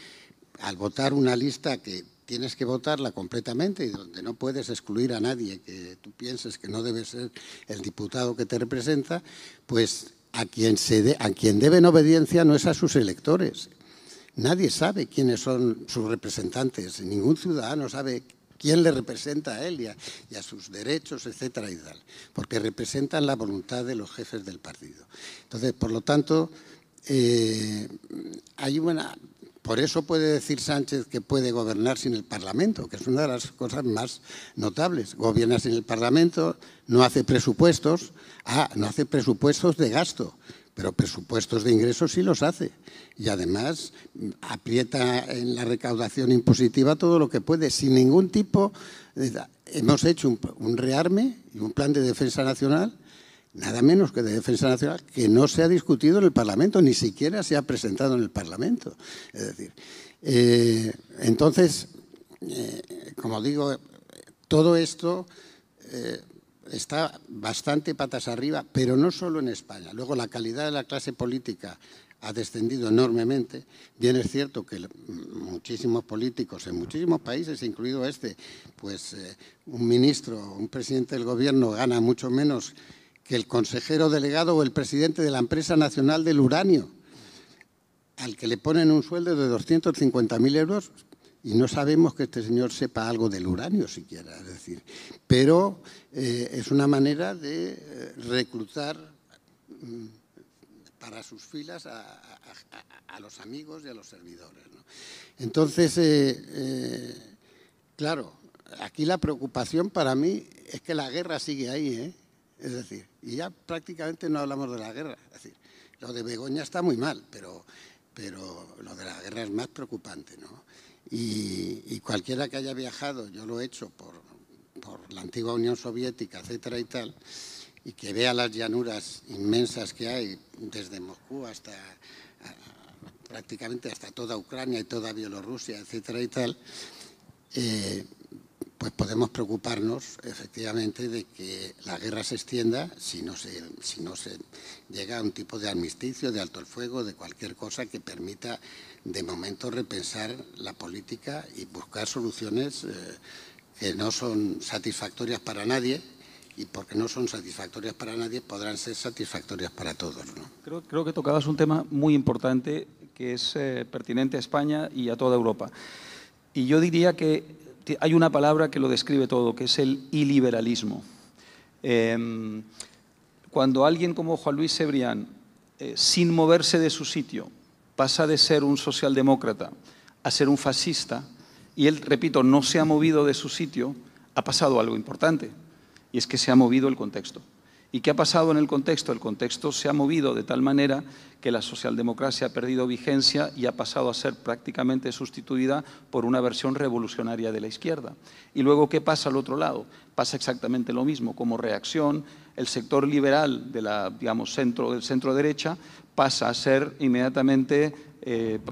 al votar una lista que tienes que votarla completamente y donde no puedes excluir a nadie que tú pienses que no debe ser el diputado que te representa, pues a quien deben obediencia no es a sus electores. Nadie sabe quiénes son sus representantes, ningún ciudadano sabe quién le representa a él y a sus derechos, etcétera y tal, porque representan la voluntad de los jefes del partido. Entonces, por lo tanto, por eso puede decir Sánchez que puede gobernar sin el Parlamento, que es una de las cosas más notables. Gobierna sin el Parlamento, no hace presupuestos, no hace presupuestos de gasto, pero presupuestos de ingresos sí los hace. Y además aprieta en la recaudación impositiva todo lo que puede, sin ningún tipo hemos hecho un rearme y un plan de defensa nacional, nada menos que de defensa nacional, que no se ha discutido en el Parlamento, ni siquiera se ha presentado en el Parlamento. Es decir, entonces, como digo, todo esto está bastante patas arriba, pero no solo en España. Luego, la calidad de la clase política ha descendido enormemente. Bien es cierto que muchísimos políticos en muchísimos países, incluido este, pues un ministro, un presidente del gobierno gana mucho menos que el consejero delegado o el presidente de la empresa nacional del uranio, al que le ponen un sueldo de 250.000 euros y no sabemos que este señor sepa algo del uranio siquiera. Es decir, pero es una manera de reclutar para sus filas a los amigos y a los servidores, ¿no? Entonces, claro, aquí la preocupación para mí es que la guerra sigue ahí, ¿eh? Es decir, y ya prácticamente no hablamos de la guerra. Es decir, lo de Begoña está muy mal, pero lo de la guerra es más preocupante, ¿no? Y cualquiera que haya viajado, yo lo he hecho por la antigua Unión Soviética, etcétera y tal, y que vea las llanuras inmensas que hay desde Moscú hasta prácticamente hasta toda Ucrania y toda Bielorrusia, etcétera y tal, pues podemos preocuparnos efectivamente de que la guerra se extienda si no se llega a un tipo de armisticio, de alto el fuego, de cualquier cosa que permita de momento repensar la política y buscar soluciones que no son satisfactorias para nadie, y porque no son satisfactorias para nadie podrán ser satisfactorias para todos, ¿no? Creo que tocabas un tema muy importante que es pertinente a España y a toda Europa. Y yo diría que hay una palabra que lo describe todo, que es el iliberalismo. Cuando alguien como Juan Luis Cebrián, sin moverse de su sitio, pasa de ser un socialdemócrata a ser un fascista, y él, repito, no se ha movido de su sitio, ha pasado algo importante, y es que se ha movido el contexto. ¿Y qué ha pasado en el contexto? El contexto se ha movido de tal manera que la socialdemocracia ha perdido vigencia y ha pasado a ser prácticamente sustituida por una versión revolucionaria de la izquierda. Y luego, ¿qué pasa al otro lado? Pasa exactamente lo mismo. Como reacción, el sector liberal de la, digamos, del centro-derecha pasa a ser inmediatamente,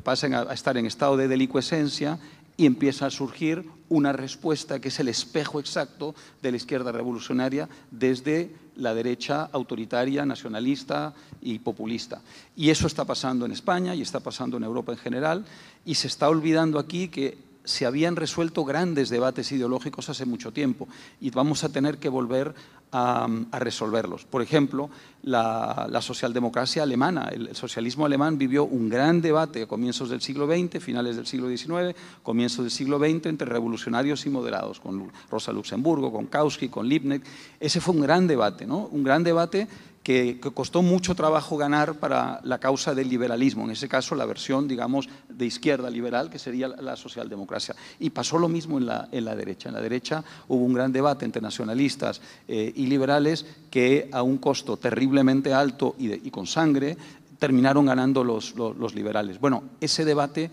pasan a estar en estado de delicuescencia y empieza a surgir una respuesta que es el espejo exacto de la izquierda revolucionaria desde la derecha autoritaria, nacionalista y populista. Y eso está pasando en España y está pasando en Europa en general, y se está olvidando aquí que se habían resuelto grandes debates ideológicos hace mucho tiempo y vamos a tener que volver a resolverlos. Por ejemplo, la socialdemocracia alemana, el socialismo alemán vivió un gran debate a comienzos del siglo XX, finales del siglo XIX, comienzos del siglo XX, entre revolucionarios y moderados, con Rosa Luxemburgo, con Kautsky, con Liebknecht. Ese fue un gran debate, ¿no? Un gran debate que costó mucho trabajo ganar para la causa del liberalismo, en ese caso la versión, digamos, de izquierda liberal, que sería la socialdemocracia. Y pasó lo mismo en la derecha. En la derecha hubo un gran debate entre nacionalistas y liberales que a un costo terriblemente alto y con sangre terminaron ganando los liberales. Bueno, ese debate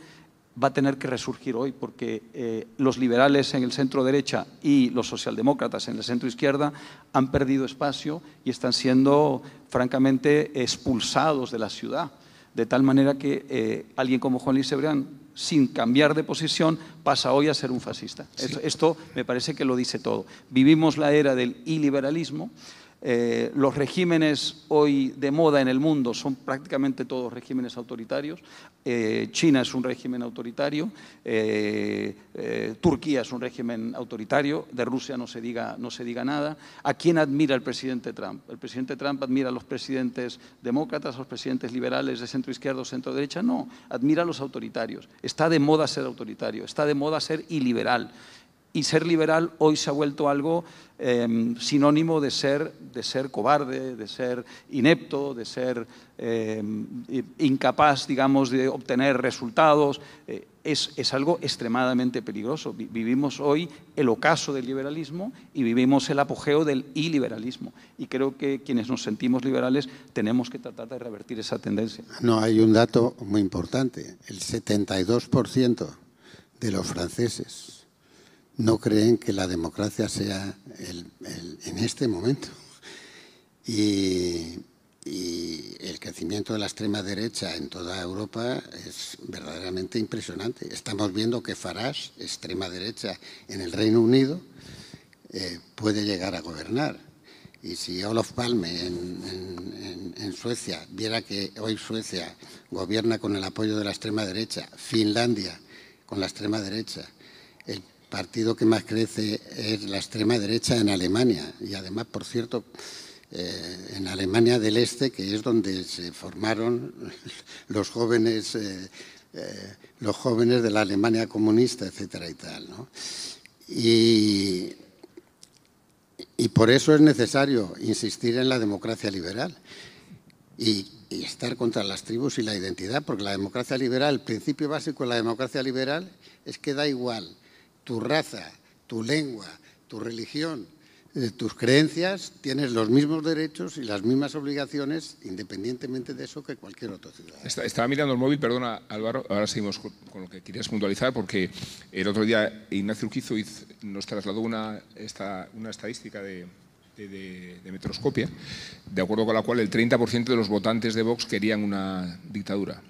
va a tener que resurgir hoy porque los liberales en el centro-derecha y los socialdemócratas en el centro-izquierda han perdido espacio y están siendo francamente expulsados de la ciudad, de tal manera que alguien como Juan Luis Cebrián, sin cambiar de posición, pasa hoy a ser un fascista. Sí. Esto me parece que lo dice todo. Vivimos la era del iliberalismo. Los regímenes hoy de moda en el mundo son prácticamente todos regímenes autoritarios. China es un régimen autoritario, Turquía es un régimen autoritario, de Rusia no se diga nada. ¿A quién admira el presidente Trump? ¿El presidente Trump admira a los presidentes demócratas, a los presidentes liberales de centro-izquierda o centro-derecha? No, admira a los autoritarios. Está de moda ser autoritario, está de moda ser iliberal. Y ser liberal hoy se ha vuelto algo sinónimo de ser cobarde, de ser inepto, de ser incapaz, digamos, de obtener resultados. Es algo extremadamente peligroso. Vivimos hoy el ocaso del liberalismo y vivimos el apogeo del iliberalismo. Y creo que quienes nos sentimos liberales tenemos que tratar de revertir esa tendencia. No, hay un dato muy importante. El 72% de los franceses no creen que la democracia sea en este momento. Y el crecimiento de la extrema derecha en toda Europa es verdaderamente impresionante. Estamos viendo que Farage, extrema derecha en el Reino Unido, puede llegar a gobernar. Y si Olof Palme en Suecia viera que hoy Suecia gobierna con el apoyo de la extrema derecha, Finlandia con la extrema derecha, el partido que más crece es la extrema derecha en Alemania. Y además, por cierto, en Alemania del Este, que es donde se formaron los jóvenes de la Alemania comunista, etcétera y tal, ¿no? Y por eso es necesario insistir en la democracia liberal y estar contra las tribus y la identidad, porque la democracia liberal, el principio básico de la democracia liberal es que da igual tu raza, tu lengua, tu religión, tus creencias, tienes los mismos derechos y las mismas obligaciones independientemente de eso que cualquier otro ciudadano. Estaba mirando el móvil, perdona Álvaro, ahora seguimos con lo que querías puntualizar, porque el otro día Ignacio Urquizo nos trasladó una estadística de Metroscopia, de acuerdo con la cual el 30% de los votantes de Vox querían una dictadura,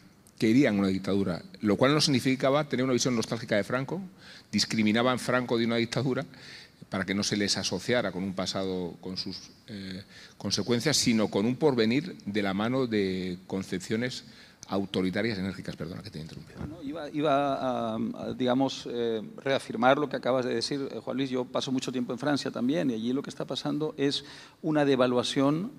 lo cual no significaba tener una visión nostálgica de Franco, discriminaban Franco de una dictadura para que no se les asociara con un pasado con sus consecuencias, sino con un porvenir de la mano de concepciones autoritarias enérgicas. Perdona que te he interrumpido. No, iba a digamos, reafirmar lo que acabas de decir, Juan Luis. Yo paso mucho tiempo en Francia también y allí lo que está pasando es una devaluación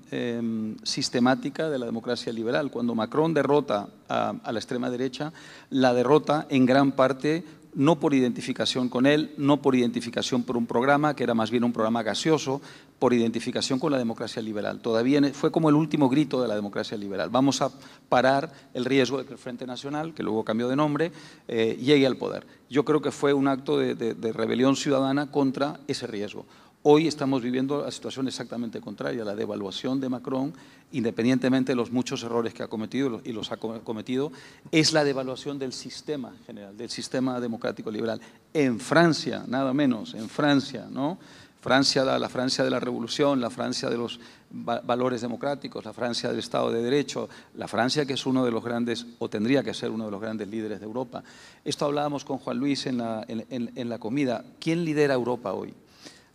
sistemática de la democracia liberal. Cuando Macron derrota a la extrema derecha, la derrota en gran parte no por identificación con él, no por identificación por un programa, que era más bien un programa gaseoso, por identificación con la democracia liberal. Todavía fue como el último grito de la democracia liberal. Vamos a parar el riesgo de que el Frente Nacional, que luego cambió de nombre, llegue al poder. Yo creo que fue un acto de rebelión ciudadana contra ese riesgo. Hoy estamos viviendo la situación exactamente contraria, la devaluación de Macron, independientemente de los muchos errores que ha cometido y los ha cometido, es la devaluación del sistema general, del sistema democrático liberal. En Francia, nada menos, en Francia, ¿no? Francia, la Francia de la Revolución, la Francia de los valores democráticos, la Francia del Estado de Derecho, la Francia que es uno de los grandes, o tendría que ser uno de los grandes líderes de Europa. Esto hablábamos con Juan Luis en la comida. ¿Quién lidera Europa hoy?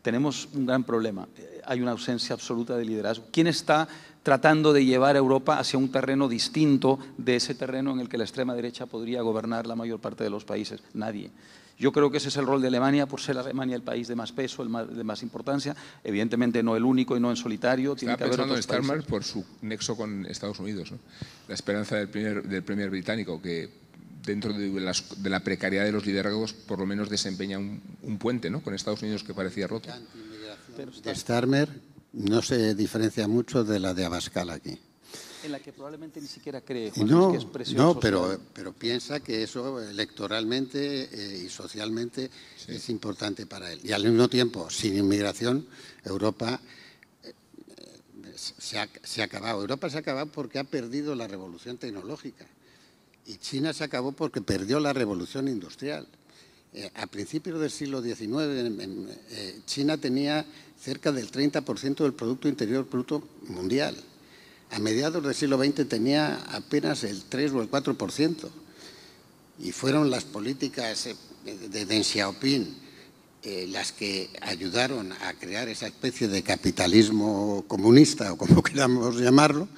Tenemos un gran problema. Hay una ausencia absoluta de liderazgo. ¿Quién está tratando de llevar a Europa hacia un terreno distinto de ese terreno en el que la extrema derecha podría gobernar la mayor parte de los países? Nadie. Yo creo que ese es el rol de Alemania, por ser Alemania el país de más peso, de más importancia. Evidentemente no el único y no en solitario. Estaba pensando en Starmer por su nexo con Estados Unidos, ¿no? La esperanza del Premier británico, que dentro de la precariedad de los liderazgos por lo menos desempeña un puente, ¿no?, con Estados Unidos que parecía roto. La antimigración de Starmer no se diferencia mucho de la de Abascal aquí. En la que probablemente ni siquiera cree, Juan, No, que es presión social. pero piensa que eso electoralmente y socialmente es importante para él. Y al mismo tiempo, sin inmigración, Europa se ha acabado. Europa se ha acabado porque ha perdido la revolución tecnológica. Y China se acabó porque perdió la revolución industrial. A principios del siglo XIX, China tenía cerca del 30% del Producto Interior Bruto mundial. A mediados del siglo XX tenía apenas el 3 o el 4%. Y fueron las políticas de Deng Xiaoping las que ayudaron a crear esa especie de capitalismo comunista, o como queramos llamarlo,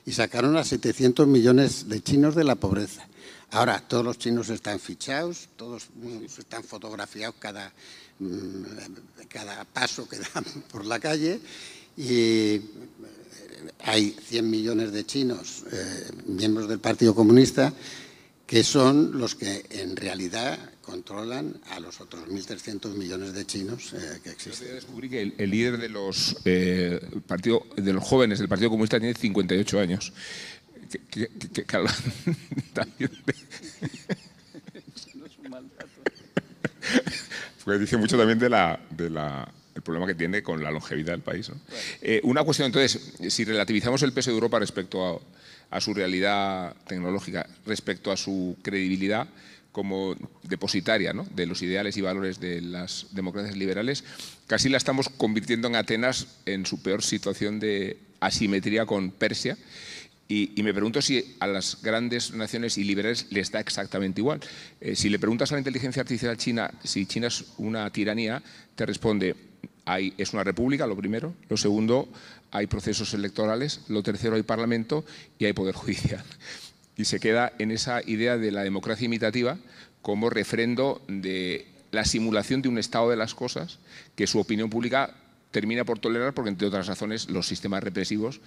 y sacaron a 700 millones de chinos de la pobreza. Ahora todos los chinos están fichados, todos están fotografiados cada paso que dan por la calle, y hay 100 millones de chinos, miembros del Partido Comunista, que son los que en realidad controlan a los otros 1.300 millones de chinos que existen. Yo descubrí que el líder de los jóvenes del Partido Comunista tiene 58 años. También No es un mal dato. Pues dice mucho también el problema que tiene con la longevidad del país, ¿no? Una cuestión, entonces, si relativizamos el peso de Europa respecto a su realidad tecnológica, respecto a su credibilidad como depositaria, ¿no?, de los ideales y valores de las democracias liberales, casi la estamos convirtiendo en Atenas en su peor situación de asimetría con Persia. Y me pregunto si a las grandes naciones y liberales les da exactamente igual. Si le preguntas a la inteligencia artificial china si China es una tiranía, te responde: es una república, lo primero; lo segundo, hay procesos electorales; lo tercero, hay parlamento y hay poder judicial. Y se queda en esa idea de la democracia imitativa como refrendo de la simulación de un estado de las cosas que su opinión pública termina por tolerar, porque entre otras razones los sistemas represivos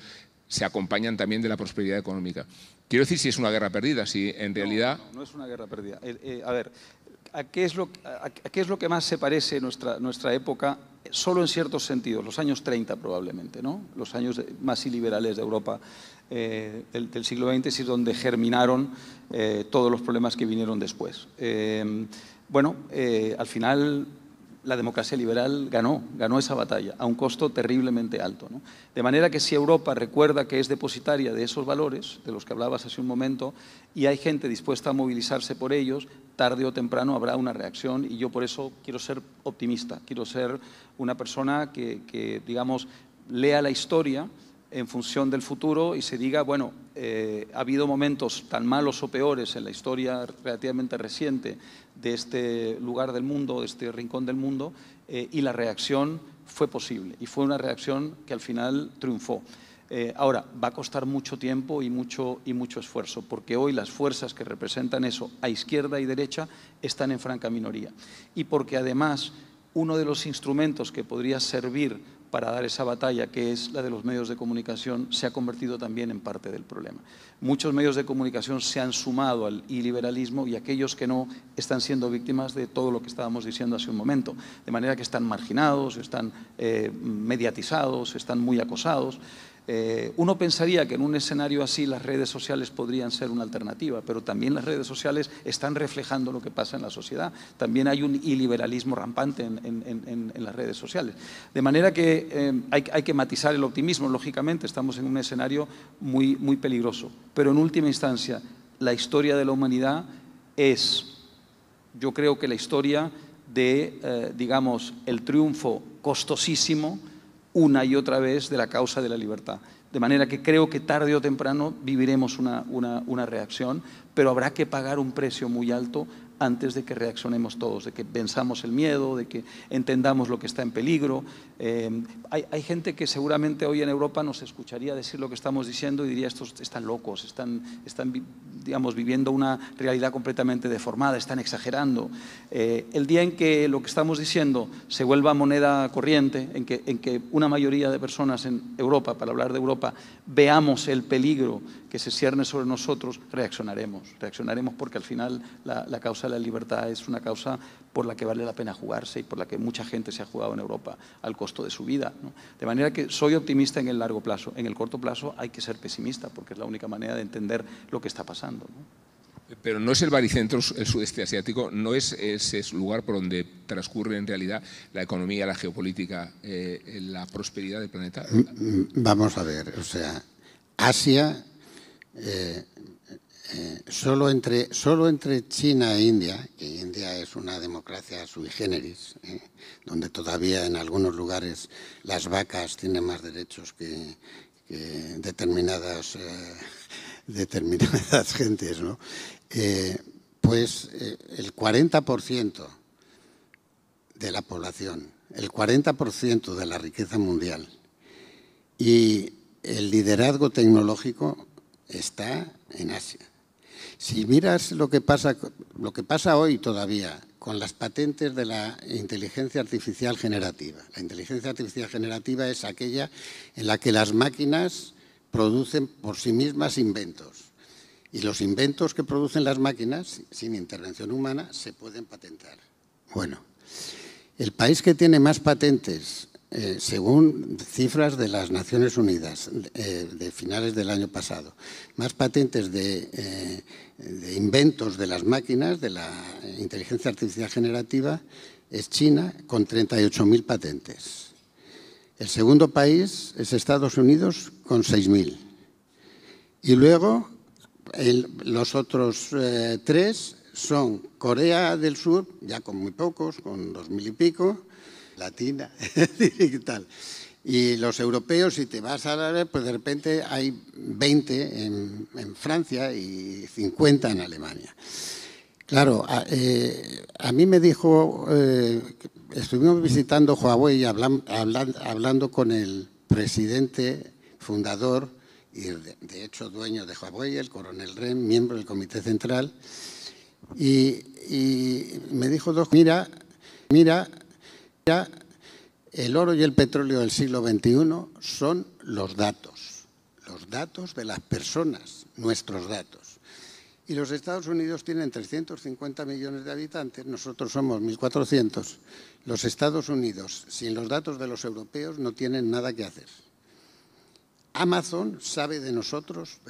se acompañan también de la prosperidad económica. Quiero decir, si es una guerra perdida, si en realidad… No es una guerra perdida. A ver, ¿a qué es lo que más se parece nuestra época? Solo en ciertos sentidos, los años 30 probablemente, ¿no? Los años más iliberales de Europa del siglo XX, es donde germinaron todos los problemas que vinieron después. Al final la democracia liberal ganó esa batalla a un costo terriblemente alto, ¿no? De manera que si Europa recuerda que es depositaria de esos valores, de los que hablabas hace un momento, y hay gente dispuesta a movilizarse por ellos, tarde o temprano habrá una reacción, y yo por eso quiero ser optimista, quiero ser una persona que digamos, lea la historia en función del futuro y se diga, bueno, ha habido momentos tan malos o peores en la historia relativamente reciente de este lugar del mundo, de este rincón del mundo, y la reacción fue posible, y fue una reacción que al final triunfó. Ahora, va a costar mucho tiempo y mucho esfuerzo, porque hoy las fuerzas que representan eso a izquierda y derecha están en franca minoría, y porque además uno de los instrumentos que podría servir para dar esa batalla, que es la de los medios de comunicación, se ha convertido también en parte del problema. Muchos medios de comunicación se han sumado al iliberalismo y aquellos que no están siendo víctimas de todo lo que estábamos diciendo hace un momento, de manera que están marginados, están mediatizados, están muy acosados. Uno pensaría que en un escenario así las redes sociales podrían ser una alternativa, pero también las redes sociales están reflejando lo que pasa en la sociedad. También hay un iliberalismo rampante en las redes sociales. De manera que hay que matizar el optimismo, lógicamente, estamos en un escenario muy peligroso. Pero en última instancia, la historia de la humanidad es, yo creo que la historia de, digamos, el triunfo costosísimo una y otra vez de la causa de la libertad. De manera que creo que tarde o temprano viviremos una reacción, pero habrá que pagar un precio muy alto antes de que reaccionemos todos, de que venzamos el miedo, de que entendamos lo que está en peligro. Hay gente que seguramente hoy en Europa nos escucharía decir lo que estamos diciendo y diría, estos están locos, están digamos, viviendo una realidad completamente deformada, están exagerando. El día en que lo que estamos diciendo se vuelva moneda corriente, en que una mayoría de personas en Europa, para hablar de Europa, veamos el peligro que se cierne sobre nosotros, reaccionaremos porque al final la causa de la libertad es una causa por la que vale la pena jugarse y por la que mucha gente se ha jugado en Europa al costo de su vida, ¿no? De manera que soy optimista en el largo plazo. En el corto plazo hay que ser pesimista porque es la única manera de entender lo que está pasando, ¿no? Pero no es el baricentro, el sudeste asiático, no es ese lugar por donde transcurre en realidad la economía, la geopolítica, la prosperidad del planeta. Vamos a ver, o sea, Asia, solo entre China e India, que India es una democracia sui generis, donde todavía en algunos lugares las vacas tienen más derechos que determinadas gentes, ¿no? Pues el 40% de la población, el 40% de la riqueza mundial y el liderazgo tecnológico está en Asia. Si miras lo que pasa hoy todavía con las patentes de la inteligencia artificial generativa. La inteligencia artificial generativa es aquella en la que las máquinas producen por sí mismas inventos. Y los inventos que producen las máquinas, sin intervención humana, se pueden patentar. Bueno, el país que tiene más patentes, según cifras de las Naciones Unidas de finales del año pasado, más patentes de inventos de las máquinas, de la inteligencia artificial generativa, es China, con 38.000 patentes. El segundo país es Estados Unidos, con 6.000. Y luego los otros tres son Corea del Sur, ya con muy pocos, con 2.000 y pico, Latina y tal. Y los europeos, si te vas a la, pues de repente hay 20 en Francia y 50 en Alemania. Claro, a mí me dijo, estuvimos visitando Huawei, hablando con el presidente fundador y de hecho dueño de Huawei, el coronel Ren, miembro del Comité Central, y me dijo, mira, el oro y el petróleo del siglo XXI son los datos de las personas, nuestros datos. Y los Estados Unidos tienen 350 millones de habitantes, nosotros somos 1.400. Los Estados Unidos, sin los datos de los europeos, no tienen nada que hacer. Amazon sabe de nosotros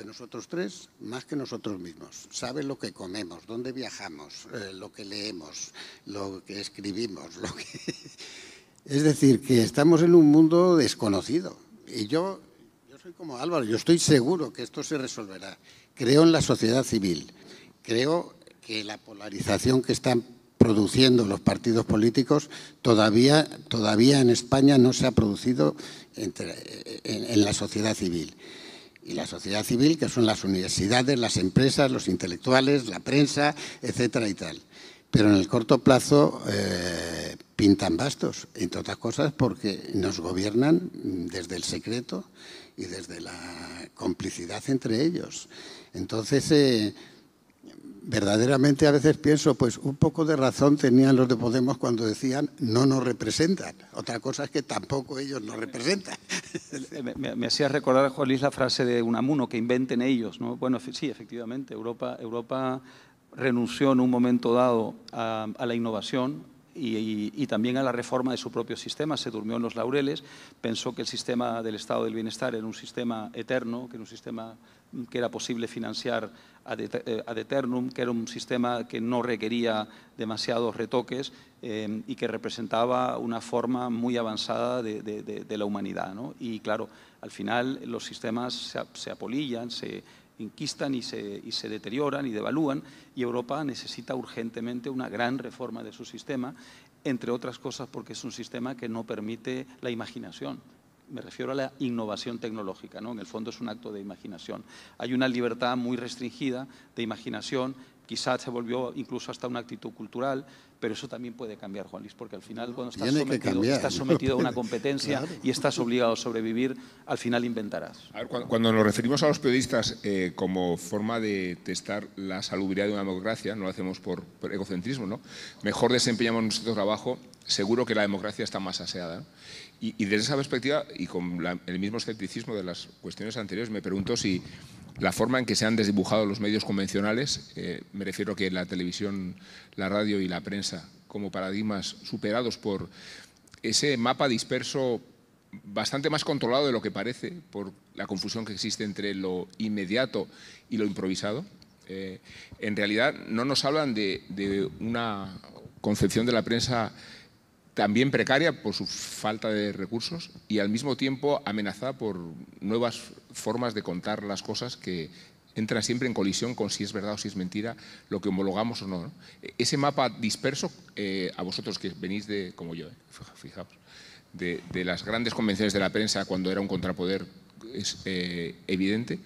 tres, más que nosotros mismos. Sabe lo que comemos, dónde viajamos, lo que leemos, lo que escribimos. Es decir, que estamos en un mundo desconocido. Y yo soy como Álvaro, yo estoy seguro que esto se resolverá. Creo en la sociedad civil. Creo que la polarización que están produciendo los partidos políticos todavía en España no se ha producido en la sociedad civil. Y la sociedad civil, que son las universidades, las empresas, los intelectuales, la prensa, etcétera y tal. Pero en el corto plazo pintan bastos, entre otras cosas porque nos gobiernan desde el secreto y desde la complicidad entre ellos. Entonces, verdaderamente a veces pienso, pues un poco de razón tenían los de Podemos cuando decían no nos representan. Otra cosa es que tampoco ellos nos representan. Me hacía recordar, Juan Luis, la frase de Unamuno, que inventen ellos, ¿no? Bueno, sí, efectivamente, Europa renunció en un momento dado a la innovación, y también a la reforma de su propio sistema. Se durmió en los laureles, pensó que el sistema del estado del bienestar era un sistema eterno, que era un sistema que era posible financiar ad eternum, que era un sistema que no requería demasiados retoques y que representaba una forma muy avanzada de la humanidad, ¿no? Y claro, al final los sistemas se apolillan, se inquistan y se deterioran y devalúan, y Europa necesita urgentemente una gran reforma de su sistema, entre otras cosas porque es un sistema que no permite la imaginación. Me refiero a la innovación tecnológica, ¿no? En el fondo es un acto de imaginación. Hay una libertad muy restringida de imaginación, quizás se volvió incluso hasta una actitud cultural, pero eso también puede cambiar, Juan Luis, porque al final cuando estás sometido a una competencia, claro, y estás obligado a sobrevivir, al final inventarás. A ver, cuando nos referimos a los periodistas como forma de testar la salubridad de una democracia, no lo hacemos por egocentrismo, ¿no? Mejor desempeñamos nuestro trabajo, seguro que la democracia está más aseada, ¿no? Y desde esa perspectiva, y con el mismo escepticismo de las cuestiones anteriores, me pregunto si la forma en que se han desdibujado los medios convencionales, me refiero que la televisión, la radio y la prensa como paradigmas superados por ese mapa disperso bastante más controlado de lo que parece, por la confusión que existe entre lo inmediato y lo improvisado, en realidad no nos hablan de una concepción de la prensa también precaria por su falta de recursos y al mismo tiempo amenazada por nuevas formas de contar las cosas que entran siempre en colisión con si es verdad o si es mentira, lo que homologamos o no, ¿no? Ese mapa disperso, a vosotros que venís de, como yo, fijaos, de las grandes convenciones de la prensa cuando era un contrapoder es evidente,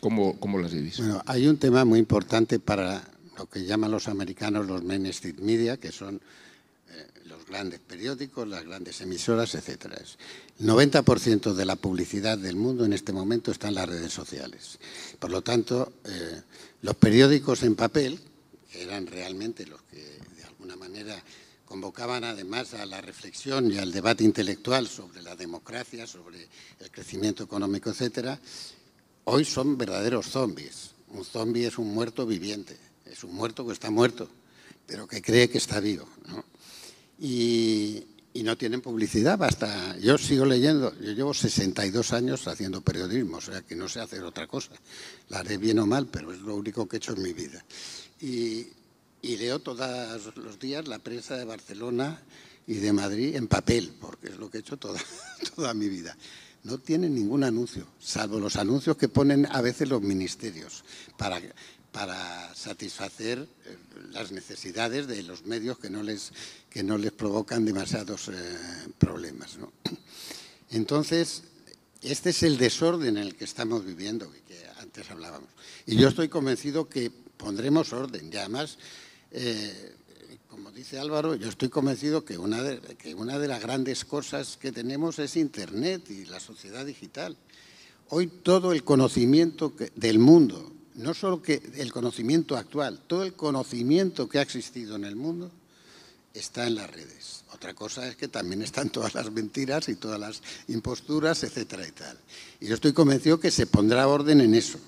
¿cómo las vivís? Bueno, hay un tema muy importante para lo que llaman los americanos los mainstream media, que son los grandes periódicos, las grandes emisoras, etcétera. El 90% de la publicidad del mundo en este momento está en las redes sociales. Por lo tanto, los periódicos en papel, que eran realmente los que de alguna manera convocaban además a la reflexión y al debate intelectual sobre la democracia, sobre el crecimiento económico, etcétera, hoy son verdaderos zombies. Un zombie es un muerto viviente, es un muerto que está muerto, pero que cree que está vivo, ¿no? Y no tienen publicidad, basta. Yo sigo leyendo, yo llevo 62 años haciendo periodismo, o sea que no sé hacer otra cosa. La haré bien o mal, pero es lo único que he hecho en mi vida. Y leo todos los días la prensa de Barcelona y de Madrid en papel, porque es lo que he hecho toda mi vida. No tienen ningún anuncio, salvo los anuncios que ponen a veces los ministerios para satisfacer las necesidades de los medios que no les provocan demasiados problemas, ¿no? Entonces, este es el desorden en el que estamos viviendo, que antes hablábamos. Y yo estoy convencido que pondremos orden. Y además, como dice Álvaro, yo estoy convencido que una de las grandes cosas que tenemos es Internet y la sociedad digital. Hoy todo el conocimiento del mundo, no solo que el conocimiento actual, todo el conocimiento que ha existido en el mundo está en las redes. Otra cosa es que también están todas las mentiras y todas las imposturas, etcétera y tal. Y yo estoy convencido que se pondrá orden en eso.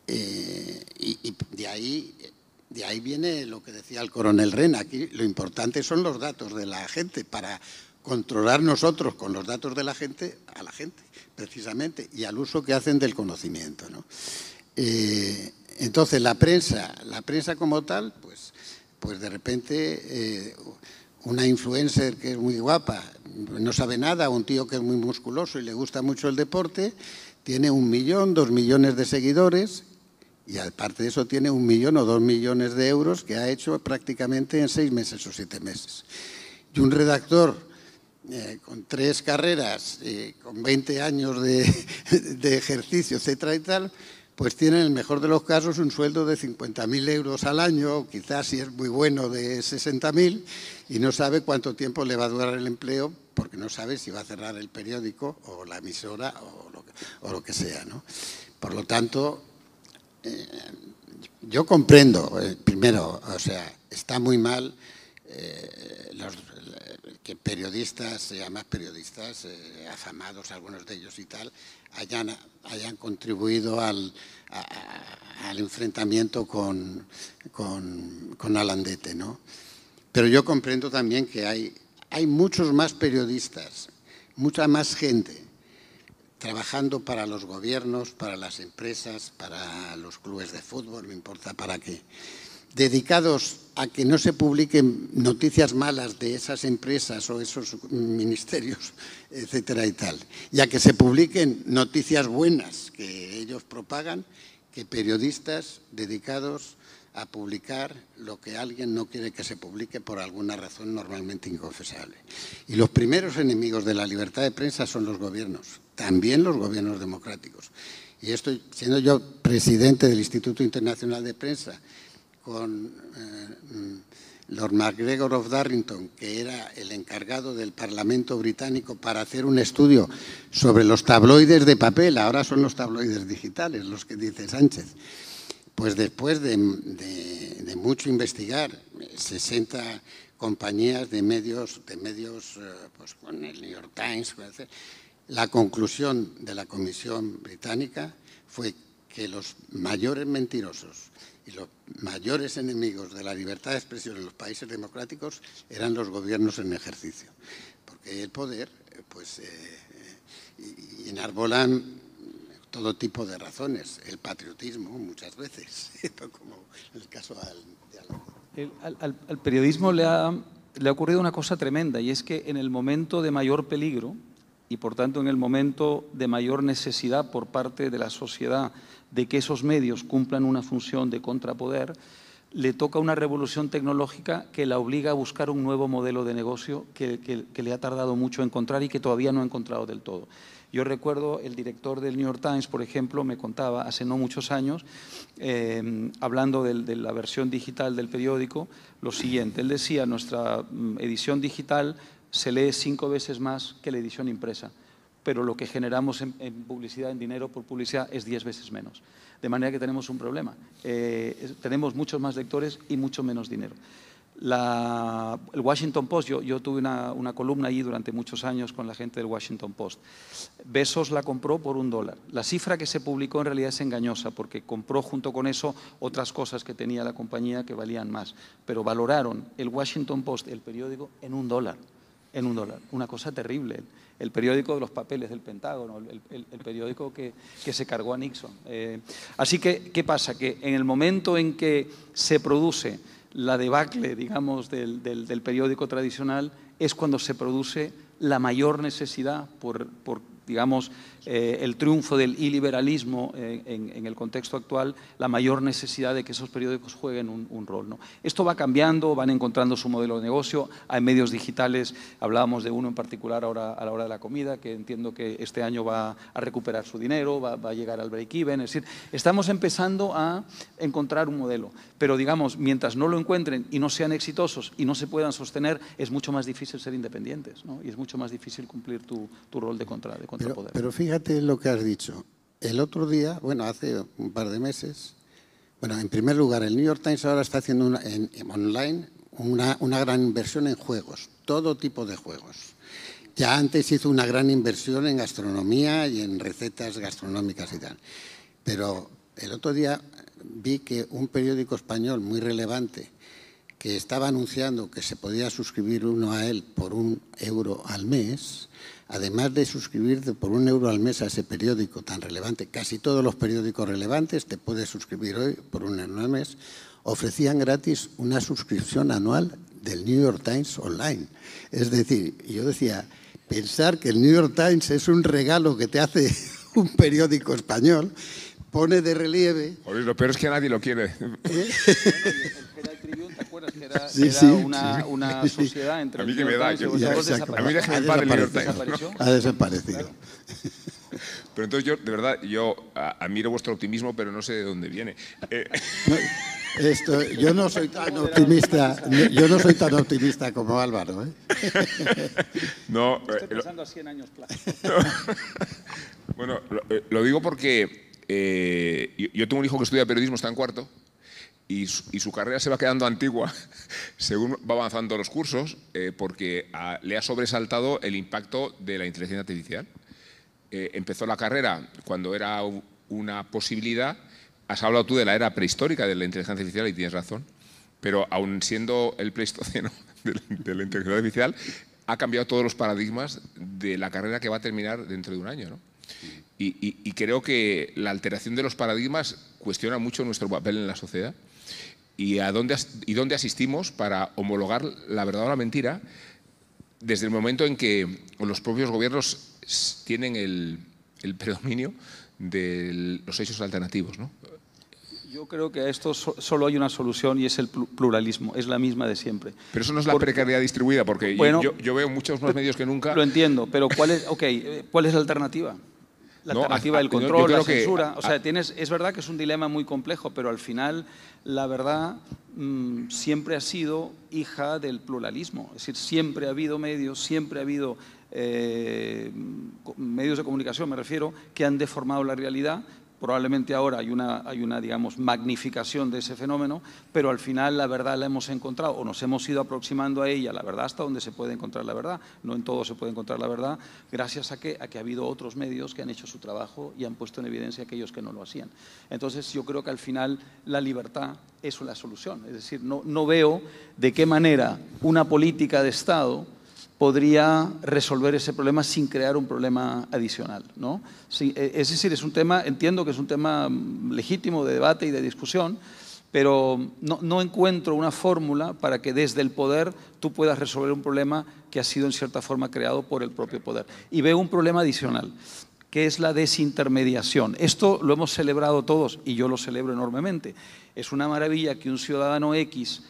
Y de ahí viene lo que decía el coronel Rehn. Aquí lo importante son los datos de la gente para controlar nosotros con los datos de la gente a la gente, precisamente, y al uso que hacen del conocimiento, ¿no? Entonces, la prensa como tal, pues de repente una influencer que es muy guapa, no sabe nada, un tío que es muy musculoso y le gusta mucho el deporte, tiene 1 millón, 2 millones de seguidores y aparte de eso tiene 1 millón o 2 millones de euros que ha hecho prácticamente en 6 meses o 7 meses. Y un redactor con 3 carreras, con 20 años de ejercicio, etcétera y tal, pues tiene en el mejor de los casos un sueldo de 50.000 euros al año, quizás si es muy bueno de 60.000, y no sabe cuánto tiempo le va a durar el empleo, porque no sabe si va a cerrar el periódico o la emisora o lo que sea, ¿no? Por lo tanto, yo comprendo, primero, o sea, está muy mal que periodistas, además periodistas afamados, algunos de ellos y tal, hayan contribuido al enfrentamiento con Alandete, ¿no? Pero yo comprendo también que hay muchos más periodistas, mucha más gente trabajando para los gobiernos, para las empresas, para los clubes de fútbol, no importa para qué, dedicados a que no se publiquen noticias malas de esas empresas o esos ministerios, etcétera y tal, y a que se publiquen noticias buenas que ellos propagan, que periodistas dedicados a publicar lo que alguien no quiere que se publique por alguna razón normalmente inconfesable. Y los primeros enemigos de la libertad de prensa son los gobiernos, también los gobiernos democráticos. Y esto, siendo yo presidente del Instituto Internacional de Prensa, con Lord MacGregor of Darrington, que era el encargado del Parlamento británico para hacer un estudio sobre los tabloides de papel, ahora son los tabloides digitales, los que dice Sánchez. Pues después de mucho investigar, 60 compañías de medios pues con el New York Times, la conclusión de la Comisión Británica fue que los mayores mentirosos y los mayores enemigos de la libertad de expresión en los países democráticos eran los gobiernos en ejercicio, porque el poder pues y enarbolan todo tipo de razones, el patriotismo muchas veces, como en el caso de al periodismo le ha ocurrido una cosa tremenda, y es que en el momento de mayor peligro y por tanto en el momento de mayor necesidad por parte de la sociedad de que esos medios cumplan una función de contrapoder, le toca una revolución tecnológica que la obliga a buscar un nuevo modelo de negocio que le ha tardado mucho a encontrar y que todavía no ha encontrado del todo. Yo recuerdo el director del New York Times, por ejemplo, me contaba hace no muchos años, hablando de la versión digital del periódico, lo siguiente. Él decía, nuestra edición digital se lee 5 veces más que la edición impresa, pero lo que generamos en publicidad, en dinero por publicidad, es 10 veces menos. De manera que tenemos un problema. Tenemos muchos más lectores y mucho menos dinero. El Washington Post, yo tuve una columna allí durante muchos años con la gente del Washington Post. Bezos la compró por $1. La cifra que se publicó en realidad es engañosa porque compró junto con eso otras cosas que tenía la compañía que valían más. Pero valoraron el Washington Post, el periódico, en $1. En $1. Una cosa terrible. El periódico de los papeles del Pentágono, el periódico que se cargó a Nixon. Así que, ¿qué pasa? Que en el momento en que se produce la debacle, digamos, del periódico tradicional, es cuando se produce la mayor necesidad por digamos, el triunfo del iliberalismo en el contexto actual, la mayor necesidad de que esos periódicos jueguen un rol, ¿no? Esto va cambiando, van encontrando su modelo de negocio, hay medios digitales, hablábamos de uno en particular ahora a la hora de la comida, que entiendo que este año va a recuperar su dinero, va a llegar al break-even, es decir, estamos empezando a encontrar un modelo, pero digamos, mientras no lo encuentren y no sean exitosos y no se puedan sostener, es mucho más difícil ser independientes, ¿no? Y es mucho más difícil cumplir tu rol de contrapoder. Pero fíjate lo que has dicho. El otro día, bueno, hace un par de meses, bueno, en primer lugar, el New York Times ahora está haciendo online una gran inversión en juegos, todo tipo de juegos. Ya antes hizo una gran inversión en gastronomía y en recetas gastronómicas y tal. Pero el otro día vi que un periódico español muy relevante que estaba anunciando que se podía suscribir uno a él por €1 al mes, además de suscribirte por €1 al mes a ese periódico tan relevante, casi todos los periódicos relevantes te puedes suscribir hoy por €1 al mes, ofrecían gratis una suscripción anual del New York Times online. Es decir, yo decía, pensar que el New York Times es un regalo que te hace un periódico español, pone de relieve... Oye, lo peor es que nadie lo quiere. ¿Te acuerdas que era una sociedad entre... A mí que me da. A mí déjame en paz el New York Times. Ha desaparecido. Claro. Pero entonces yo, de verdad, yo admiro vuestro optimismo, pero no sé de dónde viene. Yo no soy tan optimista como Álvaro, ¿eh? No, estoy pensando a 100 años plazo. Bueno, lo digo porque yo tengo un hijo que estudia periodismo, está en cuarto, y su carrera se va quedando antigua según va avanzando los cursos, porque le ha sobresaltado el impacto de la inteligencia artificial. Empezó la carrera cuando era una posibilidad. Has hablado tú de la era prehistórica de la inteligencia artificial y tienes razón. pero aun siendo el pleistoceno de la inteligencia artificial, ha cambiado todos los paradigmas de la carrera que va a terminar dentro de un año, ¿no? Y creo que la alteración de los paradigmas cuestiona mucho nuestro papel en la sociedad y dónde asistimos para homologar la verdad o la mentira desde el momento en que los propios gobiernos tienen el predominio de los hechos alternativos, ¿no? Yo creo que a esto solo hay una solución y es el pluralismo, es la misma de siempre. Pero eso no es la precariedad distribuida, porque bueno, yo veo muchos más medios que nunca. Lo entiendo, pero ¿cuál es la alternativa? La alternativa del control, la censura. O sea, es verdad que es un dilema muy complejo, pero al final la verdad siempre ha sido hija del pluralismo. Es decir, siempre ha habido medios, siempre ha habido medios de comunicación, me refiero, que han deformado la realidad. Probablemente ahora hay una, digamos, magnificación de ese fenómeno, pero al final la verdad la hemos encontrado o nos hemos ido aproximando a ella, la verdad hasta donde se puede encontrar la verdad. No en todo se puede encontrar la verdad, gracias a que ha habido otros medios que han hecho su trabajo y han puesto en evidencia a aquellos que no lo hacían. Entonces yo creo que al final la libertad es la solución. Es decir, no veo de qué manera una política de Estado podría resolver ese problema sin crear un problema adicional, ¿no? Sí, es decir, es un tema, entiendo que es un tema legítimo de debate y de discusión, pero no encuentro una fórmula para que desde el poder tú puedas resolver un problema que ha sido en cierta forma creado por el propio poder. Y veo un problema adicional, que es la desintermediación. Esto lo hemos celebrado todos y yo lo celebro enormemente. Es una maravilla que un ciudadano X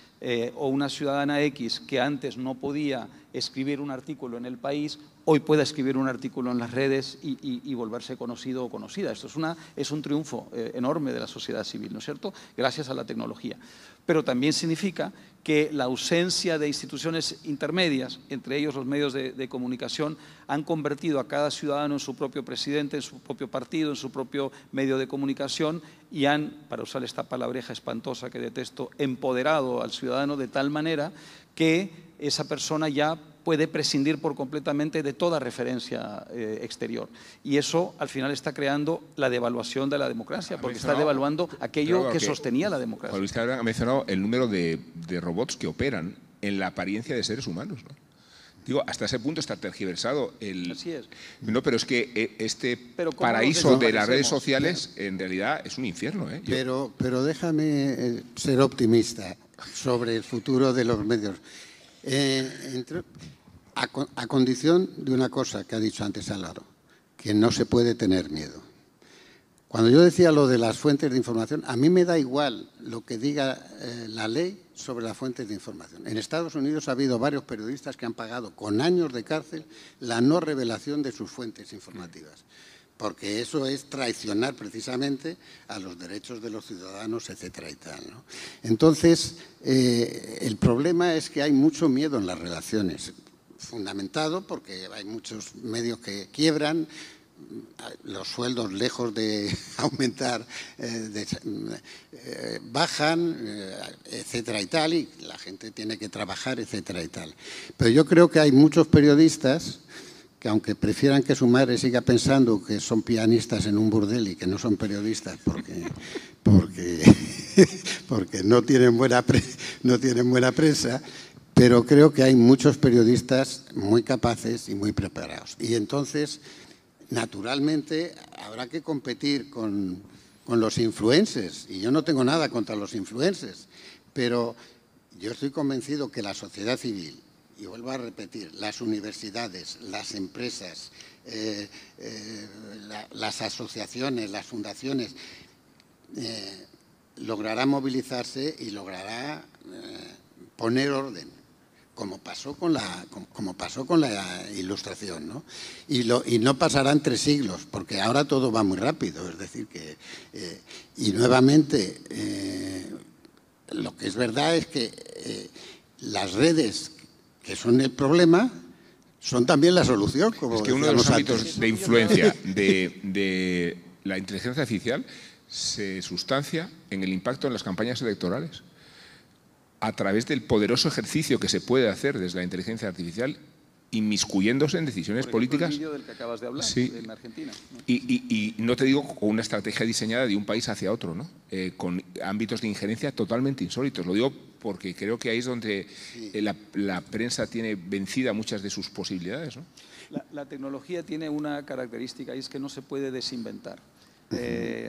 o una ciudadana X que antes no podía escribir un artículo en El País, hoy pueda escribir un artículo en las redes y volverse conocido o conocida. Esto es un triunfo enorme de la sociedad civil, ¿no es cierto?, gracias a la tecnología. Pero también significa que la ausencia de instituciones intermedias, entre ellos los medios de comunicación, han convertido a cada ciudadano en su propio presidente, en su propio partido, en su propio medio de comunicación y han, para usar esta palabreja espantosa que detesto, empoderado al ciudadano de tal manera que esa persona ya puede prescindir por completamente de toda referencia exterior. Y eso al final está creando la devaluación de la democracia, porque está devaluando aquello que sostenía la democracia. Juan Luis Cabrera ha mencionado el número de robots que operan en la apariencia de seres humanos, ¿no? Digo, hasta ese punto está tergiversado el… Así es. No, pero es que este paraíso de las redes sociales en realidad es un infierno, ¿eh? Pero déjame ser optimista sobre el futuro de los medios. A condición de una cosa que ha dicho antes Álvaro, que no se puede tener miedo. Cuando yo decía lo de las fuentes de información, a mí me da igual lo que diga la ley sobre las fuentes de información. En Estados Unidos ha habido varios periodistas que han pagado con años de cárcel la no revelación de sus fuentes informativas, porque eso es traicionar precisamente a los derechos de los ciudadanos, etcétera y tal, ¿no? Entonces, el problema es que hay mucho miedo en las relaciones, fundamentado porque hay muchos medios que quiebran, los sueldos lejos de aumentar bajan, etcétera y tal, y la gente tiene que trabajar, etcétera y tal. Pero yo creo que hay muchos periodistas que aunque prefieran que su madre siga pensando que son pianistas en un burdel y que no son periodistas porque no tienen buena prensa, pero creo que hay muchos periodistas muy capaces y muy preparados. Y entonces, naturalmente, habrá que competir con los influencers. Y yo no tengo nada contra los influencers, pero yo estoy convencido que la sociedad civil, y vuelvo a repetir, las universidades, las empresas, las asociaciones, las fundaciones, logrará movilizarse y logrará poner orden, como pasó con la Ilustración, ¿no? Y no pasarán 3 siglos, porque ahora todo va muy rápido. Es decir, que… y nuevamente, lo que es verdad es que las redes, que son el problema, son también la solución. Como es que uno de los ámbitos de influencia de la inteligencia artificial se sustancia en el impacto en las campañas electorales, a través del poderoso ejercicio que se puede hacer desde la inteligencia artificial, inmiscuyéndose en decisiones políticas. El vídeo del que acabas de hablar, sí, en Argentina, ¿no? Y no te digo con una estrategia diseñada de un país hacia otro, ¿no? Con ámbitos de injerencia totalmente insólitos. Lo digo porque creo que ahí es donde la prensa tiene vencida muchas de sus posibilidades, ¿no? La tecnología tiene una característica y es que no se puede desinventar.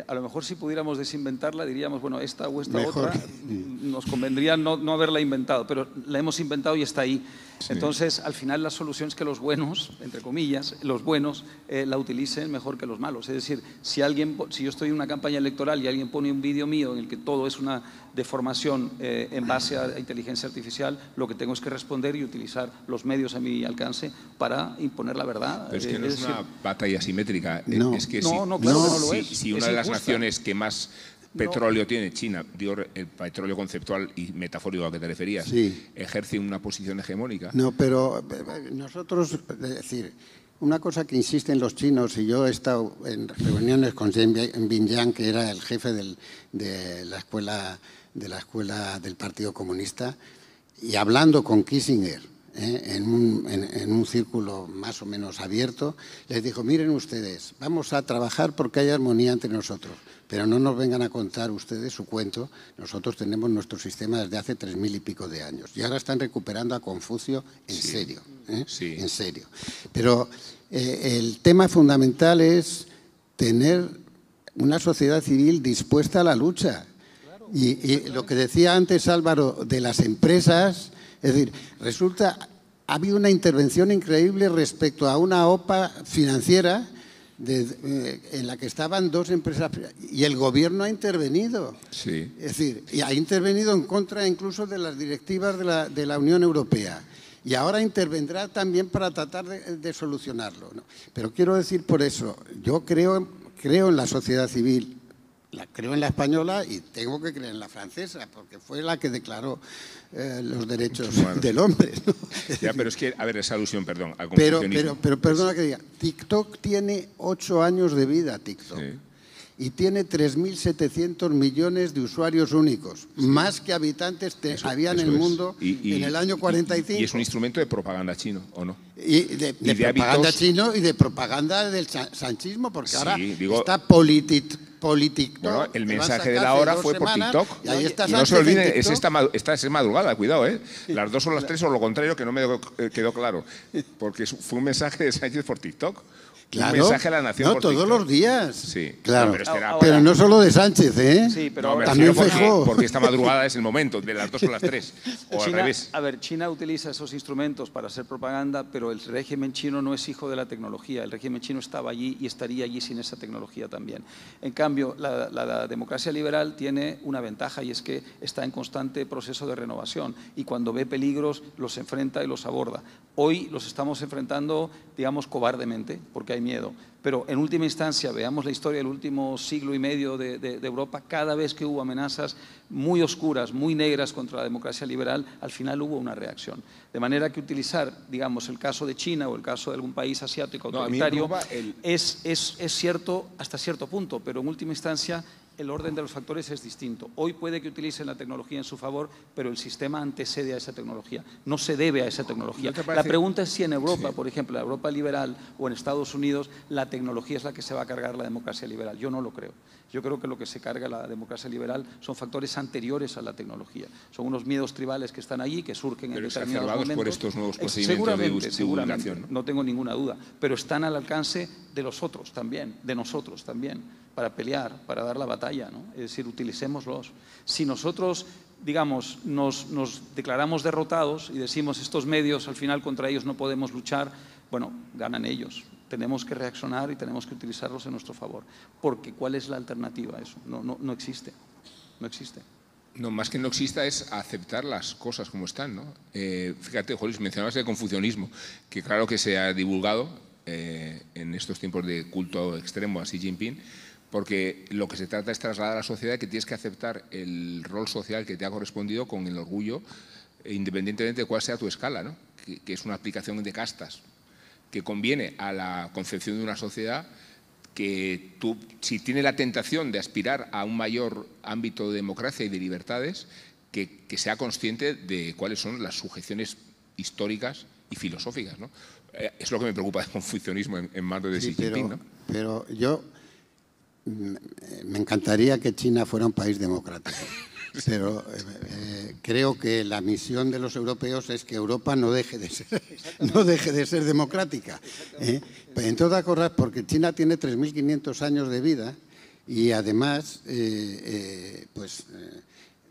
A lo mejor si pudiéramos desinventarla diríamos, bueno, esta o esta Mejor. otra nos convendría no haberla inventado, pero la hemos inventado y está ahí. Sí. Entonces, al final la solución es que los buenos, entre comillas, los buenos la utilicen mejor que los malos. Es decir, si yo estoy en una campaña electoral y alguien pone un vídeo mío en el que todo es una deformación en base a inteligencia artificial, lo que tengo es que responder y utilizar los medios a mi alcance para imponer la verdad. Pero es que no es una batalla asimétrica. No. Es que No, claro que no lo es. Si una Es de las injusta. naciones que más petróleo tiene, China, digo el petróleo conceptual y metafórico a que te referías, Sí. ejerce una posición hegemónica. No, pero nosotros, es decir, una cosa que insisten los chinos, y yo he estado en reuniones con Zheng Binjiang, que era el jefe de la escuela del Partido Comunista, y hablando con Kissinger en un círculo más o menos abierto, les dijo, miren ustedes, vamos a trabajar porque haya armonía entre nosotros, pero no nos vengan a contar ustedes su cuento. Nosotros tenemos nuestro sistema desde hace 3000 y pico de años y ahora están recuperando a Confucio en serio, Sí. en serio. Pero el tema fundamental es tener una sociedad civil dispuesta a la lucha. Y lo que decía antes Álvaro de las empresas, es decir, ha habido una intervención increíble respecto a una OPA financiera en la que estaban dos empresas y el gobierno ha intervenido. Sí. Es decir, y ha intervenido en contra incluso de las directivas de la Unión Europea. Y ahora intervendrá también para tratar de solucionarlo, ¿no? Pero quiero decir por eso, yo creo en la sociedad civil, creo en la española y tengo que creer en la francesa, porque fue la que declaró los derechos del hombre, ¿no? Ya, pero es que, a ver, esa alusión, perdón, al Pero confucianismo. perdona que diga, TikTok tiene 8 años de vida, TikTok. Sí. Y tiene 3.700 millones de usuarios únicos, más que habitantes había en el mundo en el año 45. Y es un instrumento de propaganda chino, ¿o no? Y de propaganda hábitos. chino y de propaganda del sanchismo, porque Sí, ahora digo, está político. Bueno, el mensaje de la hora fue por TikTok. Y ahí está Y no se Sánchez en olviden, TikTok. esta es madrugada, cuidado, ¿eh? Las 2 o las 3 o lo contrario, que no me quedó claro. Porque fue un mensaje de Sánchez por TikTok. Claro. Un mensaje a la nación No, por todos TikTok. los días. Sí. Claro. No, pero este era- Pero no solo de Sánchez, ¿eh? Sí, pero No, me ahora- también refiero porque, Feijóo. porque esta madrugada es el momento, de las 2 o las 3. O al revés. A ver, China utiliza esos instrumentos para hacer propaganda, pero el régimen chino no es hijo de la tecnología. El régimen chino estaba allí y estaría allí sin esa tecnología también. En cambio, la democracia liberal tiene una ventaja y es que está en constante proceso de renovación y cuando ve peligros los enfrenta y los aborda. Hoy los estamos enfrentando, digamos, cobardemente porque hay miedo. Pero en última instancia, veamos la historia del último siglo y medio de Europa, cada vez que hubo amenazas muy oscuras, muy negras contra la democracia liberal, al final hubo una reacción. De manera que utilizar, digamos, el caso de China o el caso de algún país asiático No, a mí me autoritario preocupa es cierto hasta cierto punto, pero en última instancia el orden de los factores es distinto. Hoy puede que utilicen la tecnología en su favor, pero el sistema antecede a esa tecnología, no se debe a esa tecnología. ¿No te parece? La pregunta es si en Europa, por ejemplo, en la Europa liberal o en Estados Unidos, la tecnología es la que se va a cargar la democracia liberal. Yo no lo creo. Yo creo que lo que se carga la democracia liberal son factores anteriores a la tecnología. Son unos miedos tribales que están allí, que surgen en Pero determinados exacerbados por momentos. estos nuevos procedimientos Seguramente, de seguramente, divulgación, ¿no? no tengo ninguna duda, pero están al alcance de los otros también, de nosotros también, para pelear, para dar la batalla, ¿no? Es decir, utilicémoslos. Si nosotros, digamos, nos declaramos derrotados y decimos estos medios, al final contra ellos no podemos luchar, bueno, ganan ellos. Tenemos que reaccionar y tenemos que utilizarlos en nuestro favor. Porque ¿cuál es la alternativa a eso? No existe. No existe. No, más que no exista es aceptar las cosas como están, ¿no? Fíjate, Jolis, mencionabas el confucianismo, que claro que se ha divulgado en estos tiempos de culto extremo a Xi Jinping, porque lo que se trata es trasladar a la sociedad que tienes que aceptar el rol social que te ha correspondido con el orgullo, independientemente de cuál sea tu escala, ¿no? Que es una aplicación de castas, que conviene a la concepción de una sociedad que tú, si tiene la tentación de aspirar a un mayor ámbito de democracia y de libertades, que sea consciente de cuáles son las sujeciones históricas y filosóficas, ¿no? Es lo que me preocupa del confucianismo en manos de Xi Jinping, ¿no? Pero yo me encantaría que China fuera un país democrático. pero creo que la misión de los europeos es que Europa no deje de ser democrática. En todas cosas, porque China tiene 3.500 años de vida y además,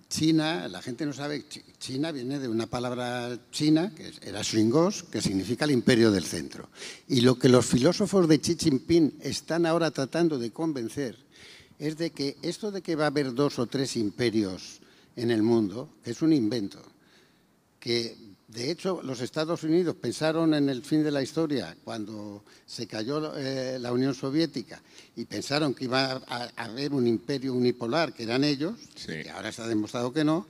China, la gente no sabe, China viene de una palabra china, que era Xingos, que significa el imperio del centro. Y lo que los filósofos de Xi Jinping están ahora tratando de convencer es de que esto de que va a haber 2 o 3 imperios en el mundo, que es un invento, que de hecho los Estados Unidos pensaron en el fin de la historia cuando se cayó la Unión Soviética y pensaron que iba a haber un imperio unipolar, que eran ellos, sí. Y ahora se ha demostrado que no,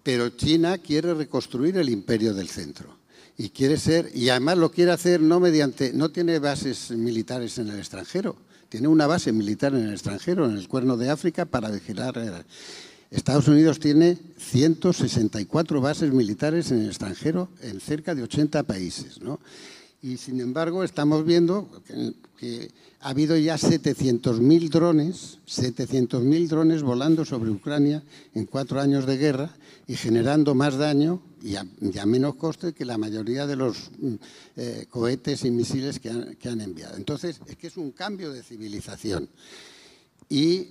pero China quiere reconstruir el imperio del centro y quiere ser, y además lo quiere hacer no tiene bases militares en el extranjero, tiene una base militar en el extranjero, en el Cuerno de África, para vigilar. Estados Unidos tiene 164 bases militares en el extranjero en cerca de 80 países, ¿no? Y sin embargo estamos viendo que ha habido ya 700.000 drones volando sobre Ucrania en 4 años de guerra y generando más daño y a menos coste que la mayoría de los cohetes y misiles que han enviado. Entonces, es que es un cambio de civilización. Y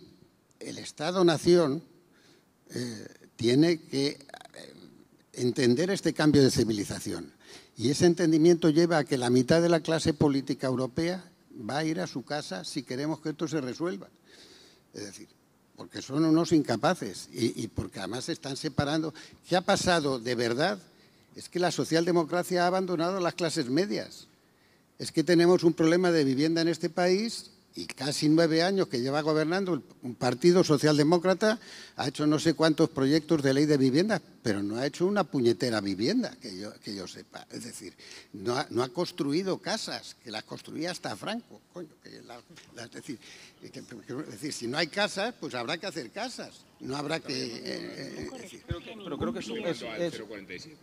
el Estado-nación tiene que entender este cambio de civilización. Y ese entendimiento lleva a que la mitad de la clase política europea va a ir a su casa si queremos que esto se resuelva. Es decir, porque son unos incapaces y porque además se están separando. ¿Qué ha pasado de verdad? Es que la socialdemocracia ha abandonado a las clases medias. Es que tenemos un problema de vivienda en este país y casi 9 años que lleva gobernando un partido socialdemócrata, ha hecho no sé cuántos proyectos de ley de vivienda, pero no ha hecho una puñetera vivienda, que yo sepa. Es decir, no ha construido casas, que las construía hasta Franco. Coño, es decir, si no hay casas, pues habrá que hacer casas. No habrá que... Pero creo que eso es... 047.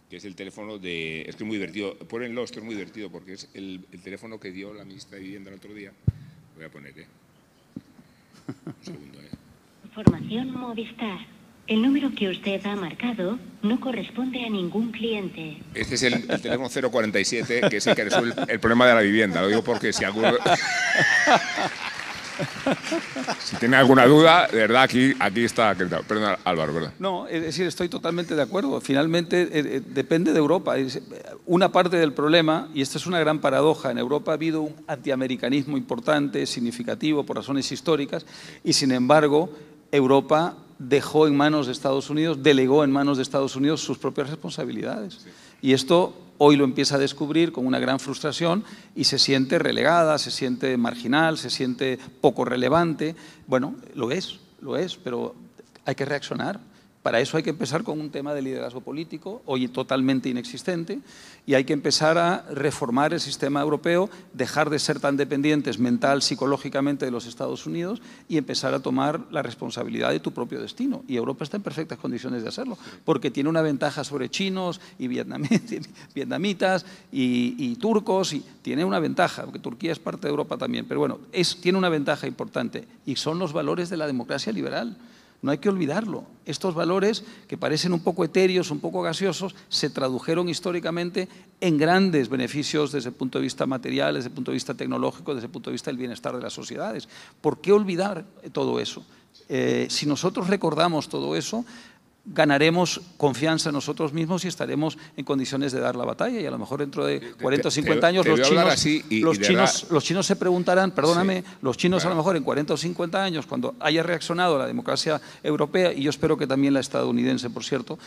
Que es el teléfono de... Es que es muy divertido. Pónenlo, esto es muy divertido porque es el teléfono que dio la ministra de Vivienda el otro día. Lo voy a poner, Un segundo, Información Movistar. El número que usted ha marcado no corresponde a ningún cliente. Este es el teléfono 047, que es el que resuelve el problema de la vivienda. Lo digo porque si alguno... Si tiene alguna duda, de verdad, aquí está. Perdón, Álvaro, perdón. No, es decir, estoy totalmente de acuerdo. Finalmente, depende de Europa. Una parte del problema, y esta es una gran paradoja, en Europa ha habido un antiamericanismo importante, significativo, por razones históricas, y sin embargo, Europa dejó en manos de Estados Unidos, delegó en manos de Estados Unidos sus propias responsabilidades. Sí. Y esto hoy lo empieza a descubrir con una gran frustración y se siente relegada, se siente marginal, se siente poco relevante. Bueno, lo es, pero hay que reaccionar. Para eso hay que empezar con un tema de liderazgo político, hoy totalmente inexistente, y hay que empezar a reformar el sistema europeo, dejar de ser tan dependientes mental, psicológicamente de los Estados Unidos y empezar a tomar la responsabilidad de tu propio destino. Y Europa está en perfectas condiciones de hacerlo, porque tiene una ventaja sobre chinos y vietnamitas y turcos, y tiene una ventaja, porque Turquía es parte de Europa también, pero bueno, tiene una ventaja importante y son los valores de la democracia liberal. No hay que olvidarlo. Estos valores, que parecen un poco etéreos, un poco gaseosos, se tradujeron históricamente en grandes beneficios desde el punto de vista material, desde el punto de vista tecnológico, desde el punto de vista del bienestar de las sociedades. ¿Por qué olvidar todo eso? Si nosotros recordamos todo eso, ganaremos confianza en nosotros mismos y estaremos en condiciones de dar la batalla. Y a lo mejor dentro de 40 o 50 años los chinos se preguntarán, perdóname, sí, los chinos claro, a lo mejor en 40 o 50 años, cuando haya reaccionado la democracia europea, y yo espero que también la estadounidense, por cierto,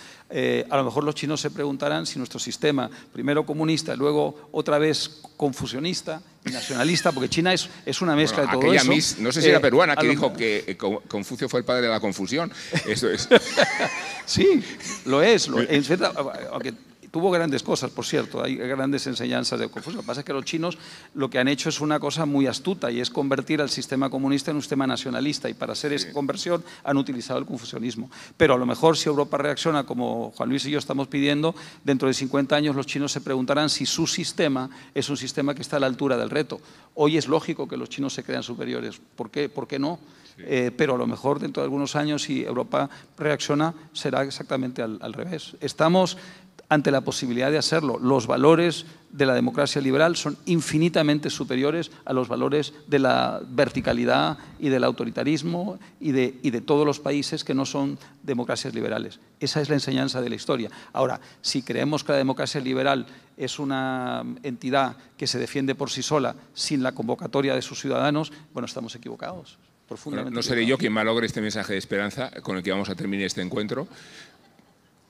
a lo mejor los chinos se preguntarán si nuestro sistema, primero comunista, luego otra vez confucionista y nacionalista, porque China es una mezcla de todo eso. No sé si era peruana, que dijo que Confucio fue el padre de la confusión. Eso es. Sí, lo es. Aunque tuvo grandes cosas, por cierto, hay grandes enseñanzas de Confucio. Lo que pasa es que los chinos lo que han hecho es una cosa muy astuta y es convertir al sistema comunista en un sistema nacionalista, y para hacer esa conversión han utilizado el confucianismo. Pero a lo mejor si Europa reacciona como Juan Luis y yo estamos pidiendo, dentro de 50 años los chinos se preguntarán si su sistema es un sistema que está a la altura del reto. Hoy es lógico que los chinos se crean superiores, ¿por qué no? Pero a lo mejor dentro de algunos años, si Europa reacciona, será exactamente al revés. Estamos ante la posibilidad de hacerlo. Los valores de la democracia liberal son infinitamente superiores a los valores de la verticalidad y del autoritarismo y de todos los países que no son democracias liberales. Esa es la enseñanza de la historia. Ahora, si creemos que la democracia liberal es una entidad que se defiende por sí sola sin la convocatoria de sus ciudadanos, bueno, estamos equivocados. Bueno, no seré yo quien malogre este mensaje de esperanza con el que vamos a terminar este encuentro.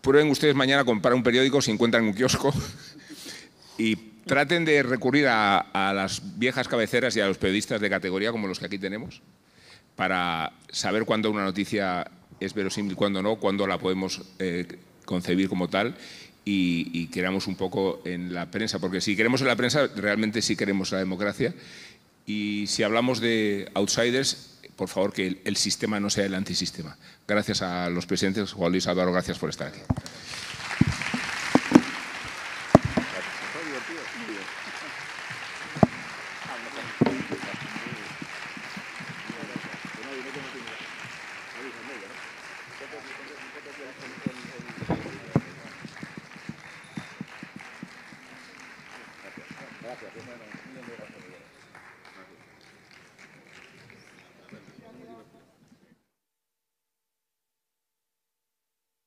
Prueben ustedes mañana a comprar un periódico si encuentran un kiosco y traten de recurrir a las viejas cabeceras y a los periodistas de categoría como los que aquí tenemos para saber cuándo una noticia es verosímil y cuándo no, cuándo la podemos concebir como tal, y queramos un poco en la prensa, porque si queremos en la prensa realmente sí queremos la democracia. Y si hablamos de outsiders, por favor, que el sistema no sea el antisistema. Gracias a los presidentes. Juan Luis, Álvaro, gracias por estar aquí.